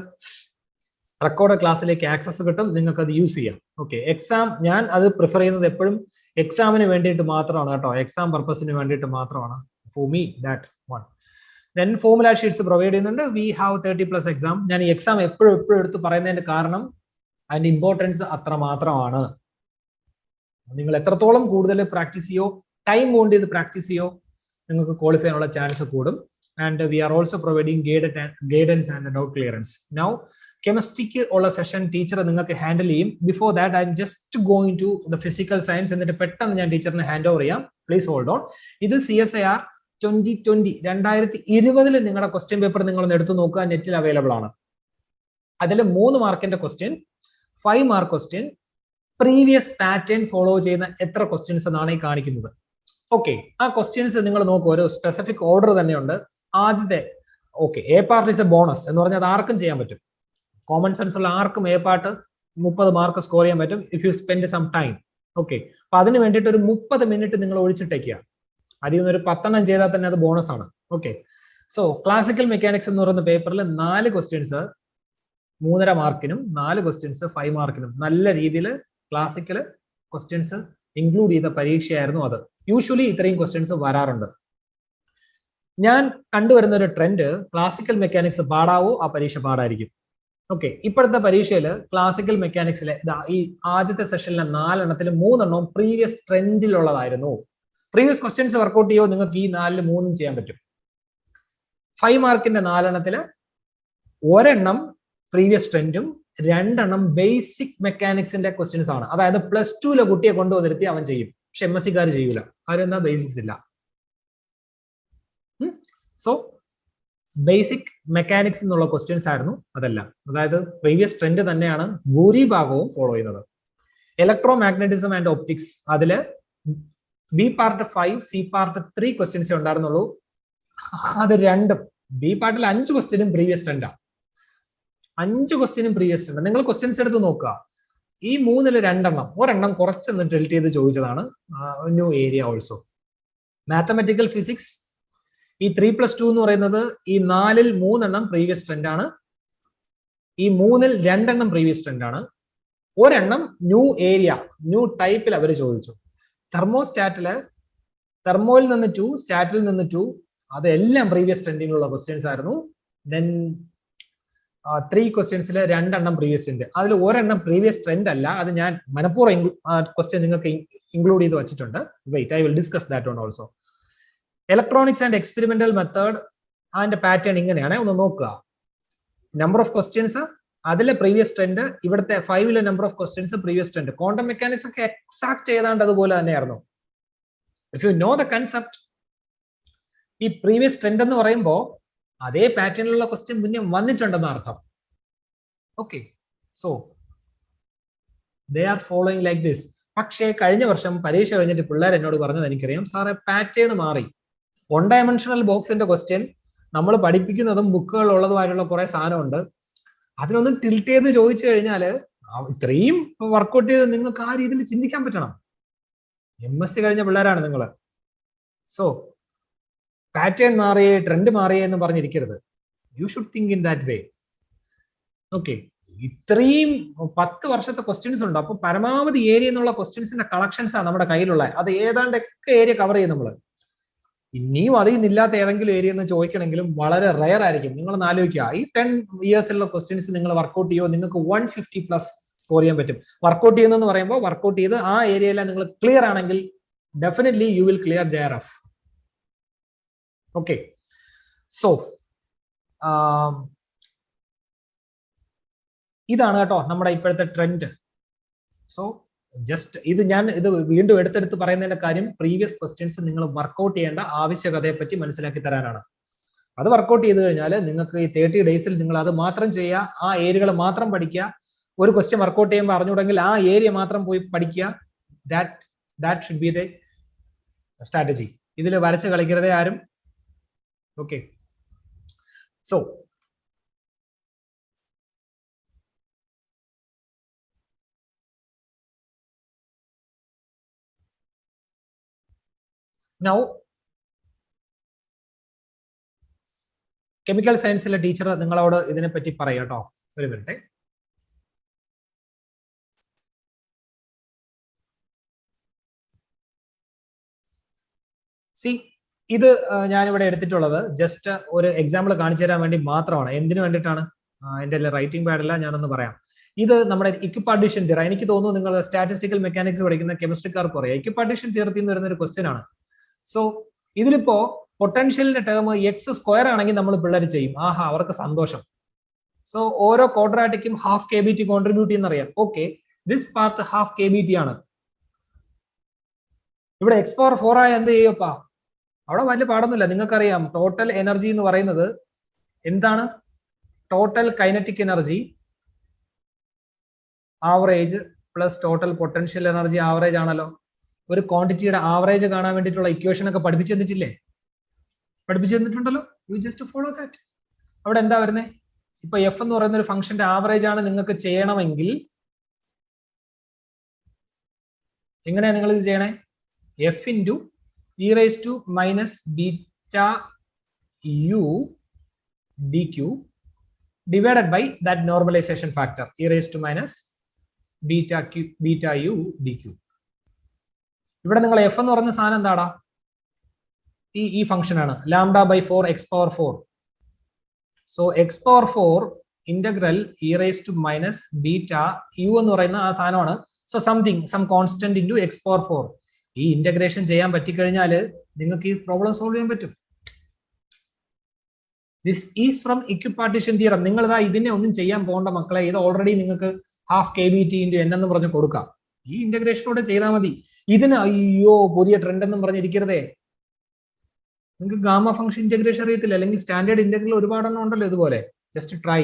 റെക്കോർഡ് ക്ലാസ്സിലേക്ക് ആക്സസ് കിട്ടും, നിങ്ങൾക്ക് അത് യൂസ് ചെയ്യാം. ഓക്കെ, എക്സാം ഞാൻ അത് പ്രിഫർ ചെയ്യുന്നത് എപ്പോഴും എക്സാമിന് വേണ്ടിയിട്ട് മാത്രമാണ് കേട്ടോ, എക്സാം പർപ്പസിന് വേണ്ടിയിട്ട് മാത്രമാണ്. For me that one. Then formula sheets provide ചെയ്യുന്നുണ്ട്. We have 30+ exam. ഞാൻ ഈ എക്സാം എപ്പോഴും എടുത്ത് പറയുന്നതിന്റെ കാരണം അതിന്റെ ഇമ്പോർട്ടൻസ് അത്ര മാത്രമാണ്. നിങ്ങൾ എത്രത്തോളം കൂടുതൽ പ്രാക്ടീസ് ചെയ്യോ, ടൈം ബോണ്ട് ചെയ്ത് പ്രാക്ടീസ് ചെയ്യോ, നിങ്ങൾക്ക് ക്വാളിഫൈ ചെയ്യാനുള്ള ചാൻസ് കൂടും. And we are also providing guidance and doubt clearance. Now കെമിസ്ട്രിക്ക് ഉള്ള സെഷൻ ടീച്ചർ നിങ്ങൾക്ക് ഹാൻഡിൽ ചെയ്യും. Before that I'm just going to the physical science. എന്നിട്ട് പെട്ടെന്ന് ഞാൻ ടീച്ചറിനെ ഹാൻഡ് ഓവർ ചെയ്യാം. Please hold on. ഇത് CSIR 2020 നിങ്ങളുടെ ക്വസ്റ്റ്യൻ പേപ്പർ നിങ്ങളൊന്ന് എടുത്തു നോക്കുക, നെറ്റിൽ അവൈലബിൾ ആണ്. അതിൽ 3 മാർക്കിന്റെ question, 5 mark question, previous pattern follow ചെയ്യുന്ന എത്ര ക്വസ്റ്റ്യൻസ് എന്നാണ് ഈ കാണിക്കുന്നത്. ഓക്കെ, ആ ക്വസ്റ്റ്യൻസ് നിങ്ങൾ നോക്കൂ, ഒരു സ്പെസിഫിക് ഓർഡർ തന്നെയുണ്ട്. ആദ്യത്തെ okay, A part is A bonus എന്ന് പറഞ്ഞാൽ അത് ആർക്കും ചെയ്യാൻ പറ്റും. കോമൺ സെൻസ് ഉള്ള ആർക്കും എ പാർട്ട് 30 മാർക്ക് സ്കോർ ചെയ്യാൻ പറ്റും if you spend some time. Okay, അപ്പൊ അതിന് വേണ്ടിയിട്ട് ഒരു 30 മിനിറ്റ് നിങ്ങൾ ഒഴിച്ചിട്ടേക്കുക. അതിൽ നിന്നൊരു 10 ചെയ്താൽ തന്നെ അത് ബോണസ് ആണ്. ഓക്കെ, സോ ക്ലാസിക്കൽ മെക്കാനിക്സ് എന്ന് പറയുന്ന പേപ്പറിൽ 4 ക്വസ്റ്റ്യൻസ് 3.5 മാർക്കിനും 4 ക്വസ്റ്റ്യൻസ് 5 മാർക്കിനും നല്ല രീതിയിൽ ക്ലാസിക്കൽ ക്വസ്റ്റ്യൻസ് ഇൻക്ലൂഡ് ചെയ്ത പരീക്ഷയായിരുന്നു അത്. യൂഷ്വലി ഇത്രയും ക്വസ്റ്റ്യൻസ് വരാറുണ്ട്. ഞാൻ കണ്ടുവരുന്ന ഒരു ട്രെൻഡ്, ക്ലാസിക്കൽ മെക്കാനിക്സ് പാടാവോ ആ പരീക്ഷ പാടായിരിക്കും. ഓക്കെ, ഇപ്പോഴത്തെ പരീക്ഷയിൽ ക്ലാസിക്കൽ മെക്കാനിക്സിലെ ഈ ആദ്യത്തെ സെഷനിലെ 4 എണ്ണത്തിൽ 3 എണ്ണവും പ്രീവിയസ് ട്രെൻഡിലുള്ളതായിരുന്നു. പ്രീവിയസ് ക്വസ്റ്റ്യൻസ് വർക്ക്ഔട്ട് ചെയ്യോ, നിങ്ങൾക്ക് ഈ 4-ൽ 3 ചെയ്യാൻ പറ്റും. 5 മാർക്കിന്റെ 4 എണ്ണത്തിൽ 1 എണ്ണം പ്രീവിയസ് ട്രെൻഡും 2 എണ്ണം ബേസിക് മെക്കാനിക്സിന്റെ ക്വസ്റ്റ്യൻസ് ആണ്. അതായത് +2 കുട്ടിയെ കൊണ്ടുവന്നിരുത്തി അവൻ ചെയ്യും, പക്ഷെ MSc-കാർ ചെയ്യൂല. കാര്യം എന്താ, ബേസിക്സ് ഇല്ല. സോ ബേസിക് മെക്കാനിക്സ് എന്നുള്ള ക്വസ്റ്റ്യൻസ് ആയിരുന്നു അതെല്ലാം. അതായത് പ്രീവിയസ് ട്രെൻഡ് തന്നെയാണ് ഭൂരിഭാഗവും ഫോളോ ചെയ്യുന്നത്. ഇലക്ട്രോ മാഗ്നറ്റിസം ആൻഡ് ഒപ്റ്റിക്സ്, അതില് B പാർട്ട് 5, C പാർട്ട് 3 ക്വസ്റ്റ്യൻസേ ഉണ്ടായിരുന്നുള്ളൂ. അത് രണ്ടും ബി പാർട്ടിൽ 5 ക്വസ്റ്റ്യനും പ്രീവിയസ് ട്രെൻഡാ. 5 ക്വസ്റ്റ്യനും പ്രീവിയസ് ട്രെൻഡ്. നിങ്ങൾ ക്വസ്റ്റ്യൻസ് എടുത്ത് നോക്കുക. ഈ 3-ൽ 2 ഒരെണ്ണം കുറച്ചൊന്ന് ഡെൽറ്റ് ചെയ്ത് ചോദിച്ചതാണ്, new area also. Mathematical physics ഈ 3+2 എന്ന് പറയുന്നത് ഈ 4-ൽ 3 പ്രീവിയസ് ട്രെൻഡ് ആണ്. ഈ 3-ൽ 2 പ്രീവിയസ് ട്രെൻഡ് ആണ്. ഒരെണ്ണം ന്യൂ ഏരിയ, ന്യൂ ടൈപ്പിൽ അവർ ചോദിച്ചു. തെർമോസ്റ്റാറ്റില് തെർമോയിൽ നിന്ന് 2, സ്റ്റാറ്റിൽ നിന്ന് 2, അതെല്ലാം പ്രീവിയസ് ട്രെൻഡിലുള്ള ക്വസ്റ്റ്യൻസ് ആയിരുന്നു. Then 3 ക്വസ്റ്റ്യൻസിൽ 2 previous trend. അതിൽ ഒരെണ്ണം പ്രീവിയസ് ട്രെൻഡ് അല്ല, അത് ഞാൻ മനഃപൂർവ്വം ക്വസ്റ്റ്യൻ നിങ്ങൾക്ക് ഇൻക്ലൂഡ് ചെയ്ത് വെച്ചിട്ടുണ്ട്. Wait, I will discuss that on also. Electronics and experimental method അതിന്റെ പാറ്റേൺ ഇങ്ങനെയാണ്, ഒന്ന് നോക്കുക. നമ്പർ ഓഫ് ക്വസ്റ്റ്യൻസ്, അതിലെ പ്രീവിയസ് ട്രെൻഡ്, ഇവിടുത്തെ 5-ലെ number of questions previous trend. Quantum mechanics ഒക്കെ എക്സാക്ട് ചെയ്താണ്ട് അതുപോലെ തന്നെയായിരുന്നു. If you know the concept, ഈ പ്രീവിയസ് ട്രെൻഡ് എന്ന് പറയുമ്പോൾ അതേ പാറ്റേണിലുള്ള ക്വസ്റ്റ്യൻ മുന്നേ വന്നിട്ടുണ്ടെന്ന് അർത്ഥം. Okay, so they are following like this. പക്ഷേ കഴിഞ്ഞ വർഷം പരീക്ഷ കഴിഞ്ഞിട്ട് പിള്ളേർ എന്നോട് പറഞ്ഞത് എനിക്കറിയാം, സാറേ പാറ്റേൺ മാറി. 1 ഡയമെൻഷണൽ ബോക്സിന്റെ ക്വസ്റ്റ്യൻ നമ്മൾ പഠിപ്പിക്കുന്നതും ബുക്കുകളിലുള്ളതുമായിട്ടുള്ള കുറെ സാധനമുണ്ട്, അതിനൊന്നും ടിൽറ്റ് ചെയ്ത് ചോദിച്ചു കഴിഞ്ഞാൽ ഇത്രയും വർക്ക്ഔട്ട് ചെയ്ത് നിങ്ങൾക്ക് ആ രീതിയിൽ ചിന്തിക്കാൻ പറ്റണം. MSc കഴിഞ്ഞ പിള്ളേരാണ് നിങ്ങൾ. സോ പാറ്റേൺ മാറിയേ, ട്രെൻഡ് മാറിയേ എന്ന് പറഞ്ഞിരിക്കരുത്. You should think in that way. Okay, ഇത്രയും 10 വർഷത്തെ ക്വസ്റ്റ്യൻസ് ഉണ്ട്. അപ്പൊ പരമാവധി ഏരിയ എന്നുള്ള ക്വസ്റ്റ്യൻസിന്റെ കളക്ഷൻസ് ആണ് നമ്മുടെ കയ്യിലുള്ള. അത് ഏതാണ്ടൊക്കെ ഏരിയ കവർ ചെയ്യും നമ്മൾ. ഇനിയും അതിന്നില്ലാത്ത ഏതെങ്കിലും ഏരിയ എന്ന് ചോദിക്കണമെങ്കിലും വളരെ റയർ ആയിരിക്കും. നിങ്ങൾ ആലോചിക്കുക, ഈ 10 ഇയേഴ്സിലുള്ള ക്വസ്റ്റ്യൻസ് നിങ്ങൾ വർക്ക്ഔട്ട് ചെയ്യുമോ, നിങ്ങൾക്ക് 150+ സ്കോർ ചെയ്യാൻ പറ്റും. വർക്ക്ഔട്ട് ചെയ്യുന്നതെന്ന് പറയുമ്പോൾ വർക്ക്ഔട്ട് ചെയ്ത് ആ ഏരിയയിലെ നിങ്ങൾ ക്ലിയർ ആണെങ്കിൽ definitely you will clear JRF. Okay, so ഇതാണ് കേട്ടോ നമ്മുടെ ഇപ്പോഴത്തെ ട്രെൻഡ്. സോ ജസ്റ്റ് ഇത് ഞാൻ വീണ്ടും എടുത്തെടുത്ത് പറയുന്നതിന്റെ കാര്യം, പ്രീവിയസ് ക്വസ്റ്റ്യൻസ് നിങ്ങൾ വർക്ക്ഔട്ട് ചെയ്യേണ്ട ആവശ്യകതയെ പറ്റി മനസ്സിലാക്കി തരാനാണ്. അത് വർക്ക്ഔട്ട് ചെയ്ത് കഴിഞ്ഞാൽ നിങ്ങൾക്ക് ഈ 30 ഡേയ്സിൽ നിങ്ങൾ അത് മാത്രം ചെയ്യുക, ആ ഏരിയകൾ മാത്രം പഠിക്കുക. ഒരു ക്വസ്റ്റ്യൻ വർക്ക്ഔട്ട് ചെയ്യുമ്പോൾ അറിഞ്ഞുകൂടെങ്കിൽ ആ ഏരിയ മാത്രം പോയി പഠിക്കുക. That should be the strategy. ഇതിൽ വരച്ച് കളിക്കരുതേ ആരും. ഓക്കെ, സോ നൗ കെമിക്കൽ സയൻസിലെ ടീച്ചർ നിങ്ങളോട് ഇതിനെപ്പറ്റി പറയാം കേട്ടോ. ഒരു മിനിറ്റ്. സി, ഇത് ഞാനിവിടെ എടുത്തിട്ടുള്ളത് ജസ്റ്റ് ഒരു എക്സാമ്പിൾ കാണിച്ചു തരാൻ വേണ്ടി മാത്രമാണ്. എന്തിനു വേണ്ടിയിട്ടാണ്? എൻ്റെ റൈറ്റിംഗ് പാഡല്ല, ഞാനൊന്ന് പറയാം. ഇത് നമ്മുടെ ഇക്വിപാർട്ടീഷൻ തിയറി. എനിക്ക് തോന്നുന്നു നിങ്ങൾ സ്റ്റാറ്റിസ്റ്റിക്കൽ മെക്കാനിക്സ് പഠിക്കുന്ന കെമിസ്ട്രിക്കാർക്ക് പറയാം. ഇക്വിപാർട്ടീഷൻ തിയറത്തിൽ നിന്ന് വരുന്ന ഒരു ക്വസ്റ്റ്യൻ ആണ്. സോ ഇതിലിപ്പോ പൊട്ടൻഷ്യലിന്റെ ടേം x² ആണെങ്കിൽ നമ്മൾ പിള്ളേർ ചെയ്യും. ആഹാ, അവർക്ക് സന്തോഷം. സോ ഓരോ ക്വാഡ്രാറ്റിക്കും ½ kBt കോൺട്രിബ്യൂട്ട് ചെയ്യുന്നറിയാം. ഓക്കെ, ദിസ് പാർട്ട് ½ kBt ആണ്. ഇവിടെ x⁴ ആയ എന്ത് ചെയ്യപ്പാ? അവിടെ വലിയ പാടൊന്നുമില്ല. നിങ്ങൾക്കറിയാം ടോട്ടൽ എനർജി എന്ന് പറയുന്നത് എന്താണ്? Total kinetic energy average plus total potential energy average ആണല്ലോ. ഒരു ക്വാണ്ടിറ്റിയുടെ ആവറേജ് കാണാൻ വേണ്ടിയിട്ടുള്ള ഇക്വേഷൻ ഒക്കെ പഠിപ്പിച്ചു തന്നിട്ടില്ലേ? പഠിപ്പിച്ചു തന്നിട്ടുണ്ടല്ലോ. You just follow that. അവിടെ എന്താ വരുന്നത്? ഇപ്പൊ എഫ് എന്ന് പറയുന്ന ഒരു ഫംഗ്ഷന്റെ ആവറേജ് ആണ് നിങ്ങൾക്ക് ചെയ്യണമെങ്കിൽ എങ്ങനെയാ നിങ്ങൾ ഇത് ചെയ്യണേ? F into e⁻⁻βu dq divided by that normalization factor e⁻βu dq. ഇവിടെ നിങ്ങൾ എഫ് എന്ന് പറയുന്ന സാധനം എന്താടാ? ഈ ഫംഗ്ഷൻ ആണ്, λ/4 x⁴. So x⁴ integral e⁻⁻βu എന്ന് പറയുന്ന ആ സാധനമാണ്. So some constant into x⁴. ഈ ഇന്റഗ്രേഷൻ ചെയ്യാൻ പറ്റിക്കഴിഞ്ഞാൽ നിങ്ങൾക്ക് ഈ പ്രോബ്ലം സോൾവ് ചെയ്യാൻ പറ്റും. This is from equipartition theorem. നിങ്ങൾ ഇതാ ഇതിനെ ഒന്നും ചെയ്യാൻ പോകേണ്ട മക്കളെ. ഇത് ഓൾറെഡി നിങ്ങൾക്ക് ½ kBt × n എന്ന് പറഞ്ഞ് കൊടുക്കാം. ഈ ഇന്റഗ്രേഷനോടെ ചെയ്താൽ മതി. ഇതിന് അയ്യോ പുതിയ ട്രെൻഡ് എന്നും പറഞ്ഞിരിക്കരുതേ. നിങ്ങൾക്ക് ഗാമ ഫംഗ്ഷൻ ഇന്റഗ്രേഷൻ അറിയത്തില്ല, അല്ലെങ്കിൽ സ്റ്റാൻഡേർഡ് ഇന്റഗ്രൽ ഒരുപാടെണ്ണം ഉണ്ടല്ലോ ഇതുപോലെ. Just try.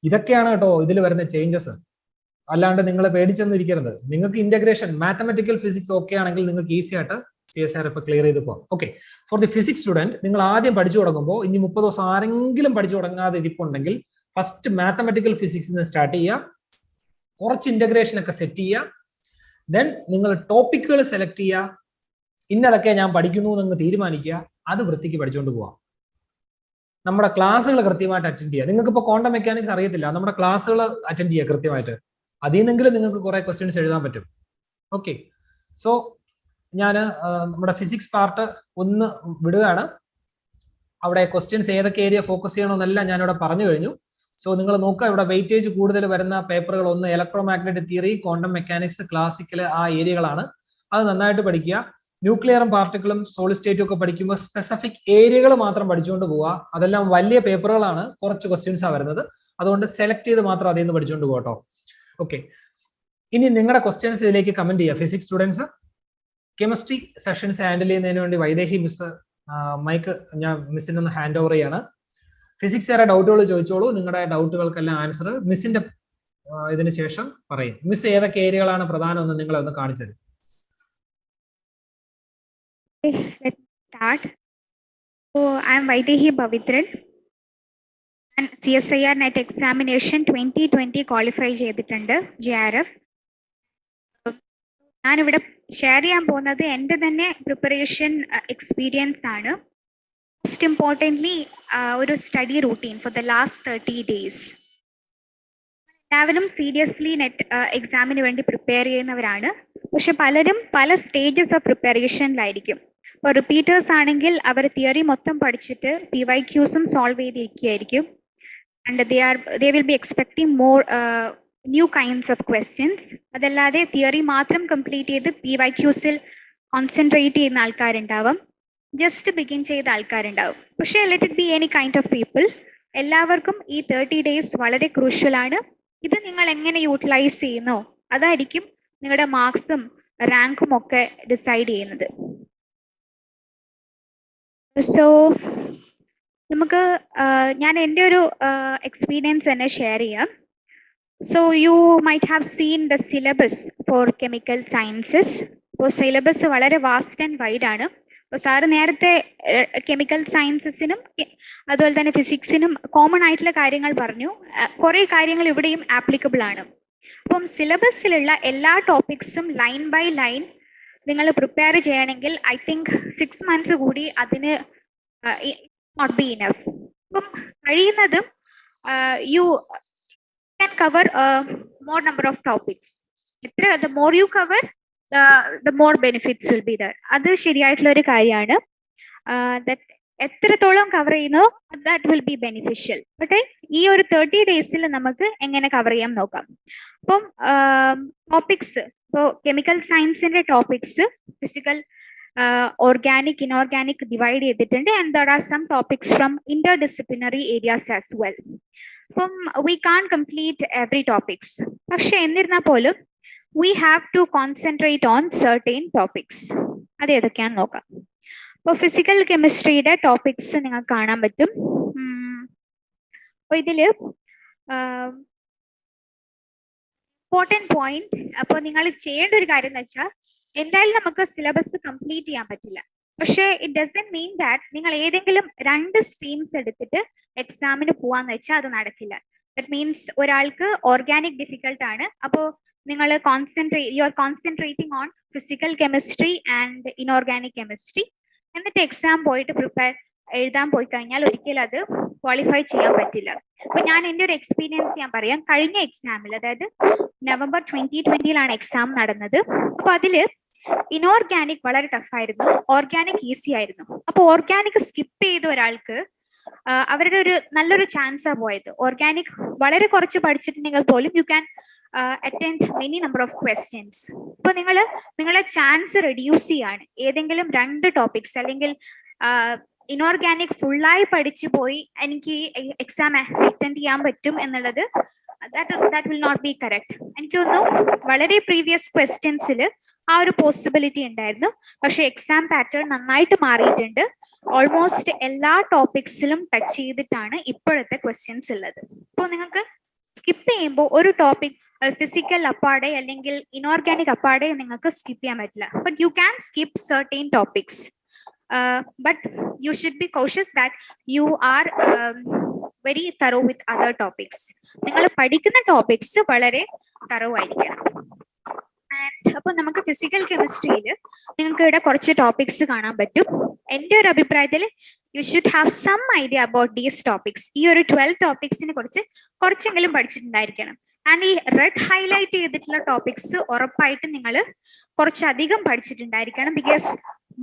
ഇതൊക്കെയാണ് കേട്ടോ ഇതിൽ വരുന്ന ചേഞ്ചസ്. അല്ലാണ്ട് നിങ്ങൾ പേടിച്ചൊന്നും ഇരിക്കരുത്. നിങ്ങൾക്ക് ഇന്റഗ്രേഷൻ മാത്തമാറ്റിക്കൽ ഫിസിക്സ് ഓക്കെ ആണെങ്കിൽ നിങ്ങൾക്ക് ഈസി ആയിട്ട് CSRF ക്ലിയർ ചെയ്ത് പോകാം. Okay, for the physics student നിങ്ങൾ ആദ്യം പഠിച്ചു തുടങ്ങുമ്പോൾ ഇനി 30 ദിവസം ആരെങ്കിലും പഠിച്ചു തുടങ്ങാതെ ഇരിപ്പുണ്ടെങ്കിൽ ഫസ്റ്റ് മാത്തമാറ്റിക്കൽ ഫിസിക്സിൽ നിന്ന് സ്റ്റാർട്ട് ചെയ്യുക, കുറച്ച് ഇന്റഗ്രേഷൻ ഒക്കെ സെറ്റ് ചെയ്യുക, ദെൻ നിങ്ങൾ ടോപ്പിക്കുകൾ സെലക്ട് ചെയ്യുക, ഇന്നതൊക്കെ ഞാൻ പഠിക്കുന്നു എന്ന് തീരുമാനിക്കുക, അത് വൃത്തിക്ക് പഠിച്ചുകൊണ്ട് പോവാം. നമ്മുടെ ക്ലാസ്സുകൾ കൃത്യമായിട്ട് അറ്റൻഡ് ചെയ്യുക. നിങ്ങൾക്ക് ഇപ്പോൾ ക്വാണ്ടം മെക്കാനിക്സ് അറിയത്തില്ല, നമ്മുടെ ക്ലാസ്സുകൾ അറ്റൻഡ് ചെയ്യുക കൃത്യമായിട്ട്, അതിൽ നിന്നെങ്കിലും നിങ്ങൾക്ക് കുറെ ക്വസ്റ്റ്യൻസ് എഴുതാൻ പറ്റും. ഓക്കെ, സോ ഞാൻ നമ്മുടെ ഫിസിക്സ് പാർട്ട് ഒന്ന് വിടുകയാണ്. അവിടെ ക്വസ്റ്റ്യൻസ് ഏതൊക്കെ ഏരിയ ഫോക്കസ് ചെയ്യണമെന്നെല്ലാം ഞാനിവിടെ പറഞ്ഞു കഴിഞ്ഞു. സോ നിങ്ങൾ നോക്കുക, ഇവിടെ വെയിറ്റേജ് കൂടുതൽ വരുന്ന പേപ്പറുകൾ ഒന്ന് electromagnetic theory, quantum mechanics, classical, ആ ഏരിയകളാണ്. അത് നന്നായിട്ട് പഠിക്കുക. ന്യൂക്ലിയറും പാർട്ടിക്കിളും സോളിഡ് സ്റ്റേറ്റും ഒക്കെ പഠിക്കുമ്പോൾ സ്പെസിഫിക് ഏരിയകൾ മാത്രം പഠിച്ചുകൊണ്ട് പോവുക. അതെല്ലാം വലിയ പേപ്പറുകളാണ്, കുറച്ച് ക്വസ്റ്റ്യൻസാണ് വരുന്നത്, അതുകൊണ്ട് സെലക്ട് ചെയ്ത് മാത്രം അതിൽ നിന്ന് പഠിച്ചുകൊണ്ട് പോകട്ടോ. ഓക്കെ, ഇനി നിങ്ങളുടെ ക്വസ്റ്റ്യൻസ് ഇതിലേക്ക് കമന്റ് ചെയ്യുക. Physics students chemistry sessions handle ചെയ്യുന്നതിന് വേണ്ടി വൈദേഹി മിസ് മൈക്ക് ഞാൻ മിസ്സിന് ഒന്ന് ഹാൻഡ് ഓവർ ചെയ്യാണ്. ഫിസിക്സ് ഏറെ ഡൗട്ടുകൾ ചോദിച്ചോളൂ, നിങ്ങളുടെ ഡൗട്ടുകൾക്കെല്ലാം ആൻസർ മിസ്സിന്റെ ഇതിന് ശേഷം പറയും. മിസ് ഏതൊക്കെ ഏരിയകളാണ് പ്രധാനമെന്ന് നിങ്ങളെ ഒന്ന് കാണിച്ചത്. Let's start. So I am Vaidehi Pavitran and CSIR NET examination 2020 qualify ചെയ്തിട്ടുണ്ട് JRF. ഞാൻ ഇവിടെ ഷെയർ ചെയ്യാൻ പോകുന്നത് എൻ്റെ തന്നെ പ്രിപ്പറേഷൻ എക്സ്പീരിയൻസ് ആണ്. മോസ്റ്റ് ഇമ്പോർട്ടൻ്റ്ലി ഒരു study routine for the last 30 days. എല്ലാവരും സീരിയസ്ലി നെറ്റ് എക്സാമിന് വേണ്ടി പ്രിപ്പയർ ചെയ്യുന്നവരാണ്, പക്ഷെ പലരും പല സ്റ്റേജസ് ഓഫ് പ്രിപ്പറേഷനിലായിരിക്കും. ഇപ്പോൾ റിപ്പീറ്റേഴ്സ് ആണെങ്കിൽ അവർ തിയറി മൊത്തം പഠിച്ചിട്ട് PYQസും സോൾവ് ചെയ്തിരിക്കുകയായിരിക്കും. And they will be expecting more new kinds of questions. അതല്ലാതെ തിയറി മാത്രം കംപ്ലീറ്റ് ചെയ്ത് PYQസിൽ കോൺസെൻട്രേറ്റ് ചെയ്യുന്ന ആൾക്കാരുണ്ടാവും, ജസ്റ്റ് ബിഗിൻ ചെയ്ത ആൾക്കാരുണ്ടാവും. പക്ഷേ let it be any kind of people, എല്ലാവർക്കും ഈ 30 days വളരെ ക്രൂഷ്യലാണ്. ഇത് നിങ്ങൾ എങ്ങനെ യൂട്ടിലൈസ് ചെയ്യുന്നോ അതായിരിക്കും നിങ്ങളുടെ മാർക്സും റാങ്കും ഒക്കെ ഡിസൈഡ് ചെയ്യുന്നത്. സോ നമുക്ക് ഞാൻ എൻ്റെ ഒരു എക്സ്പീരിയൻസ് തന്നെ ഷെയർ ചെയ്യാം. So you might have seen the syllabus four chemical sciences. അപ്പോൾ സിലബസ് വളരെ വാസ്റ്റ് ആൻഡ് വൈഡ് ആണ്. അപ്പോൾ സാറ് നേരത്തെ കെമിക്കൽ സയൻസസിനും അതുപോലെ തന്നെ ഫിസിക്സിനും കോമൺ ആയിട്ടുള്ള കാര്യങ്ങൾ പറഞ്ഞു. കുറേ കാര്യങ്ങൾ ഇവിടെയും ആപ്ലിക്കബിൾ ആണ്. അപ്പം സിലബസിലുള്ള എല്ലാ ടോപ്പിക്സും ലൈൻ ബൈ ലൈൻ നിങ്ങൾ പ്രിപ്പയർ ചെയ്യണമെങ്കിൽ ഐ തിങ്ക് 6 months കൂടി അതിന് നോട്ട് ബി ഇനഫ്. അപ്പം കഴിയുന്നതും you can cover more number of topics. The more you cover the more benefits will be there. അത് ശരിയായിട്ടുള്ള ഒരു കാര്യമാണ്. എത്രത്തോളം കവർ ചെയ്യുന്നോ ദാറ്റ് വിൽ ബി ബെനിഫിഷ്യൽ. പക്ഷേ ഈ ഒരു 30 days നമുക്ക് എങ്ങനെ കവർ ചെയ്യാൻ നോക്കാം. അപ്പം ടോപ്പിക്സ്, ഇപ്പോൾ കെമിക്കൽ സയൻസിന്റെ topics physical, organic, inorganic divide ചെയ്തിട്ടുണ്ട്. And there are some topics from interdisciplinary areas as well. അപ്പം we can complete every topics. പക്ഷെ എന്നിരുന്നാൽ പോലും we have to concentrate on certain topics. അത് ഏതൊക്കെയാണെന്ന് നോക്കാം. അപ്പോൾ ഫിസിക്കൽ കെമിസ്ട്രിയുടെ ടോപ്പിക്സ് നിങ്ങൾക്ക് കാണാൻ പറ്റും. അപ്പോൾ ഇതിൽ ഇമ്പോർട്ടൻറ്റ് പോയിന്റ്, അപ്പോൾ നിങ്ങൾ ചെയ്യേണ്ട ഒരു കാര്യം എന്ന് വെച്ചാൽ എന്തായാലും നമുക്ക് സിലബസ് കംപ്ലീറ്റ് ചെയ്യാൻ പറ്റില്ല. പക്ഷേ ഇറ്റ് ഡസന്റ് മീൻ ദാറ്റ് നിങ്ങൾ ഏതെങ്കിലും 2 സ്ട്രീംസ് എടുത്തിട്ട് എക്സാമിന് പോവാന്ന് വെച്ചാൽ അത് നടക്കില്ല. ദറ്റ് മീൻസ് ഒരാൾക്ക് ഓർഗാനിക് ഡിഫിക്കൽട്ട് ആണ്, അപ്പോൾ നിങ്ങൾ you are concentrating on physical chemistry and inorganic chemistry. എന്നിട്ട് എക്സാം പോയിട്ട് എഴുതാൻ പോയി കഴിഞ്ഞാൽ ഒരിക്കലും അത് ക്വാളിഫൈ ചെയ്യാൻ പറ്റില്ല. അപ്പൊ ഞാൻ എൻ്റെ ഒരു എക്സ്പീരിയൻസ് ഞാൻ പറയാം. കഴിഞ്ഞ എക്സാമിൽ, അതായത് November 2020 എക്സാം നടന്നത്. അപ്പൊ അതില് ഇനോർഗാനിക് വളരെ ടഫായിരുന്നു, ഓർഗാനിക് ഈസി ആയിരുന്നു. അപ്പൊ ഓർഗാനിക് സ്കിപ്പ് ചെയ്ത ഒരാൾക്ക് അവരുടെ ഒരു നല്ലൊരു ചാൻസാണ് പോയത്. ഓർഗാനിക് വളരെ കുറച്ച് പഠിച്ചിട്ടുണ്ടെങ്കിൽ പോലും you can attend many number of questions. ഇപ്പൊ നിങ്ങളുടെ ചാൻസ് റെഡ്യൂസ് ചെയ്യാണ്. ഏതെങ്കിലും 2 ടോപ്പിക്സ് അല്ലെങ്കിൽ ഇനോർഗാനിക് ഫുള്ളായി പഠിച്ചു പോയി എനിക്ക് എക്സാം അറ്റൻഡ് ചെയ്യാൻ പറ്റും എന്നുള്ളത് that will not be correct. എനിക്ക് തോന്നുന്നു വളരെ പ്രീവിയസ് ക്വസ്റ്റ്യൻസിൽ ആ ഒരു പോസിബിലിറ്റി ഉണ്ടായിരുന്നു. പക്ഷെ എക്സാം പാറ്റേൺ നന്നായിട്ട് മാറിയിട്ടുണ്ട്. ഓൾമോസ്റ്റ് എല്ലാ ടോപ്പിക്സിലും ടച്ച് ചെയ്തിട്ടാണ് ഇപ്പോഴത്തെ ക്വസ്റ്റ്യൻസ് ഉള്ളത്. അപ്പോൾ നിങ്ങൾക്ക് സ്കിപ്പ് ചെയ്യുമ്പോൾ ഒരു ടോപ്പിക് ഫിസിക്കൽ അപ്പാടെ അല്ലെങ്കിൽ ഇനോർഗാനിക് അപ്പാടെ നിങ്ങൾക്ക് സ്കിപ്പ് ചെയ്യാൻ പറ്റില്ല. But you can skip certain topics. But you should be cautious that you are very thorough with other topics. നിങ്ങൾ പഠിക്കുന്ന ടോപ്പിക്സ് വളരെ thorough ആയിരിക്കണം. ആൻഡ് അപ്പൊ നമുക്ക് ഫിസിക്കൽ കെമിസ്ട്രിയിൽ നിങ്ങൾക്ക് ഇവിടെ കുറച്ച് ടോപ്പിക്സ് കാണാൻ പറ്റും. എൻ്റെ ഒരു അഭിപ്രായത്തിൽ you should have some idea about these topics. ഈ ഒരു 12 ടോപ്പിക്സിനെ കുറിച്ച് കുറച്ചെങ്കിലും പഠിച്ചിട്ടുണ്ടായിരിക്കണം. ആൻഡ് ഈ റെഡ് ഹൈലൈറ്റ് ചെയ്തിട്ടുള്ള ടോപ്പിക്സ് ഉറപ്പായിട്ടും നിങ്ങൾ കുറച്ചധികം പഠിച്ചിട്ടുണ്ടായിരിക്കണം. ബിക്കോസ്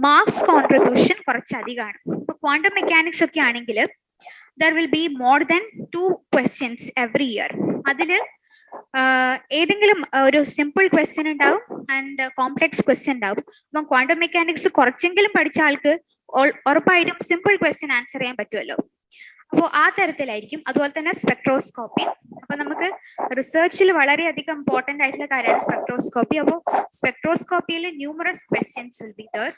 മാർക്സ് കോൺട്രിബ്യൂഷൻ കുറച്ചധികമാണ്. ഇപ്പൊ ക്വാണ്ടം മെക്കാനിക്സ് ഒക്കെ ആണെങ്കിൽ there will be more than 2 questions every year. അതിൽ ഏതെങ്കിലും ഒരു സിമ്പിൾ ക്വസ്റ്റ്യൻ ഉണ്ടാവും ആൻഡ് കോംപ്ലെക്സ് ക്വസ്റ്റ്യൻ ഉണ്ടാവും. അപ്പം ക്വാണ്ടം മെക്കാനിക്സ് കുറച്ചെങ്കിലും പഠിച്ച ആൾക്ക് ഉറപ്പായിട്ടും സിമ്പിൾ ക്വസ്റ്റ്യൻ ആൻസർ ചെയ്യാൻ പറ്റുമല്ലോ. അപ്പോൾ ആ തരത്തിലായിരിക്കും. അതുപോലെ തന്നെ സ്പെക്ട്രോസ്കോപ്പി. അപ്പൊ നമുക്ക് റിസർച്ചിൽ വളരെയധികം ഇമ്പോർട്ടന്റ് ആയിട്ടുള്ള കാര്യമാണ് സ്പെക്ട്രോസ്കോപ്പി. അപ്പോൾ സ്പെക്ട്രോസ്കോപ്പിയിൽ numerous questions will be there.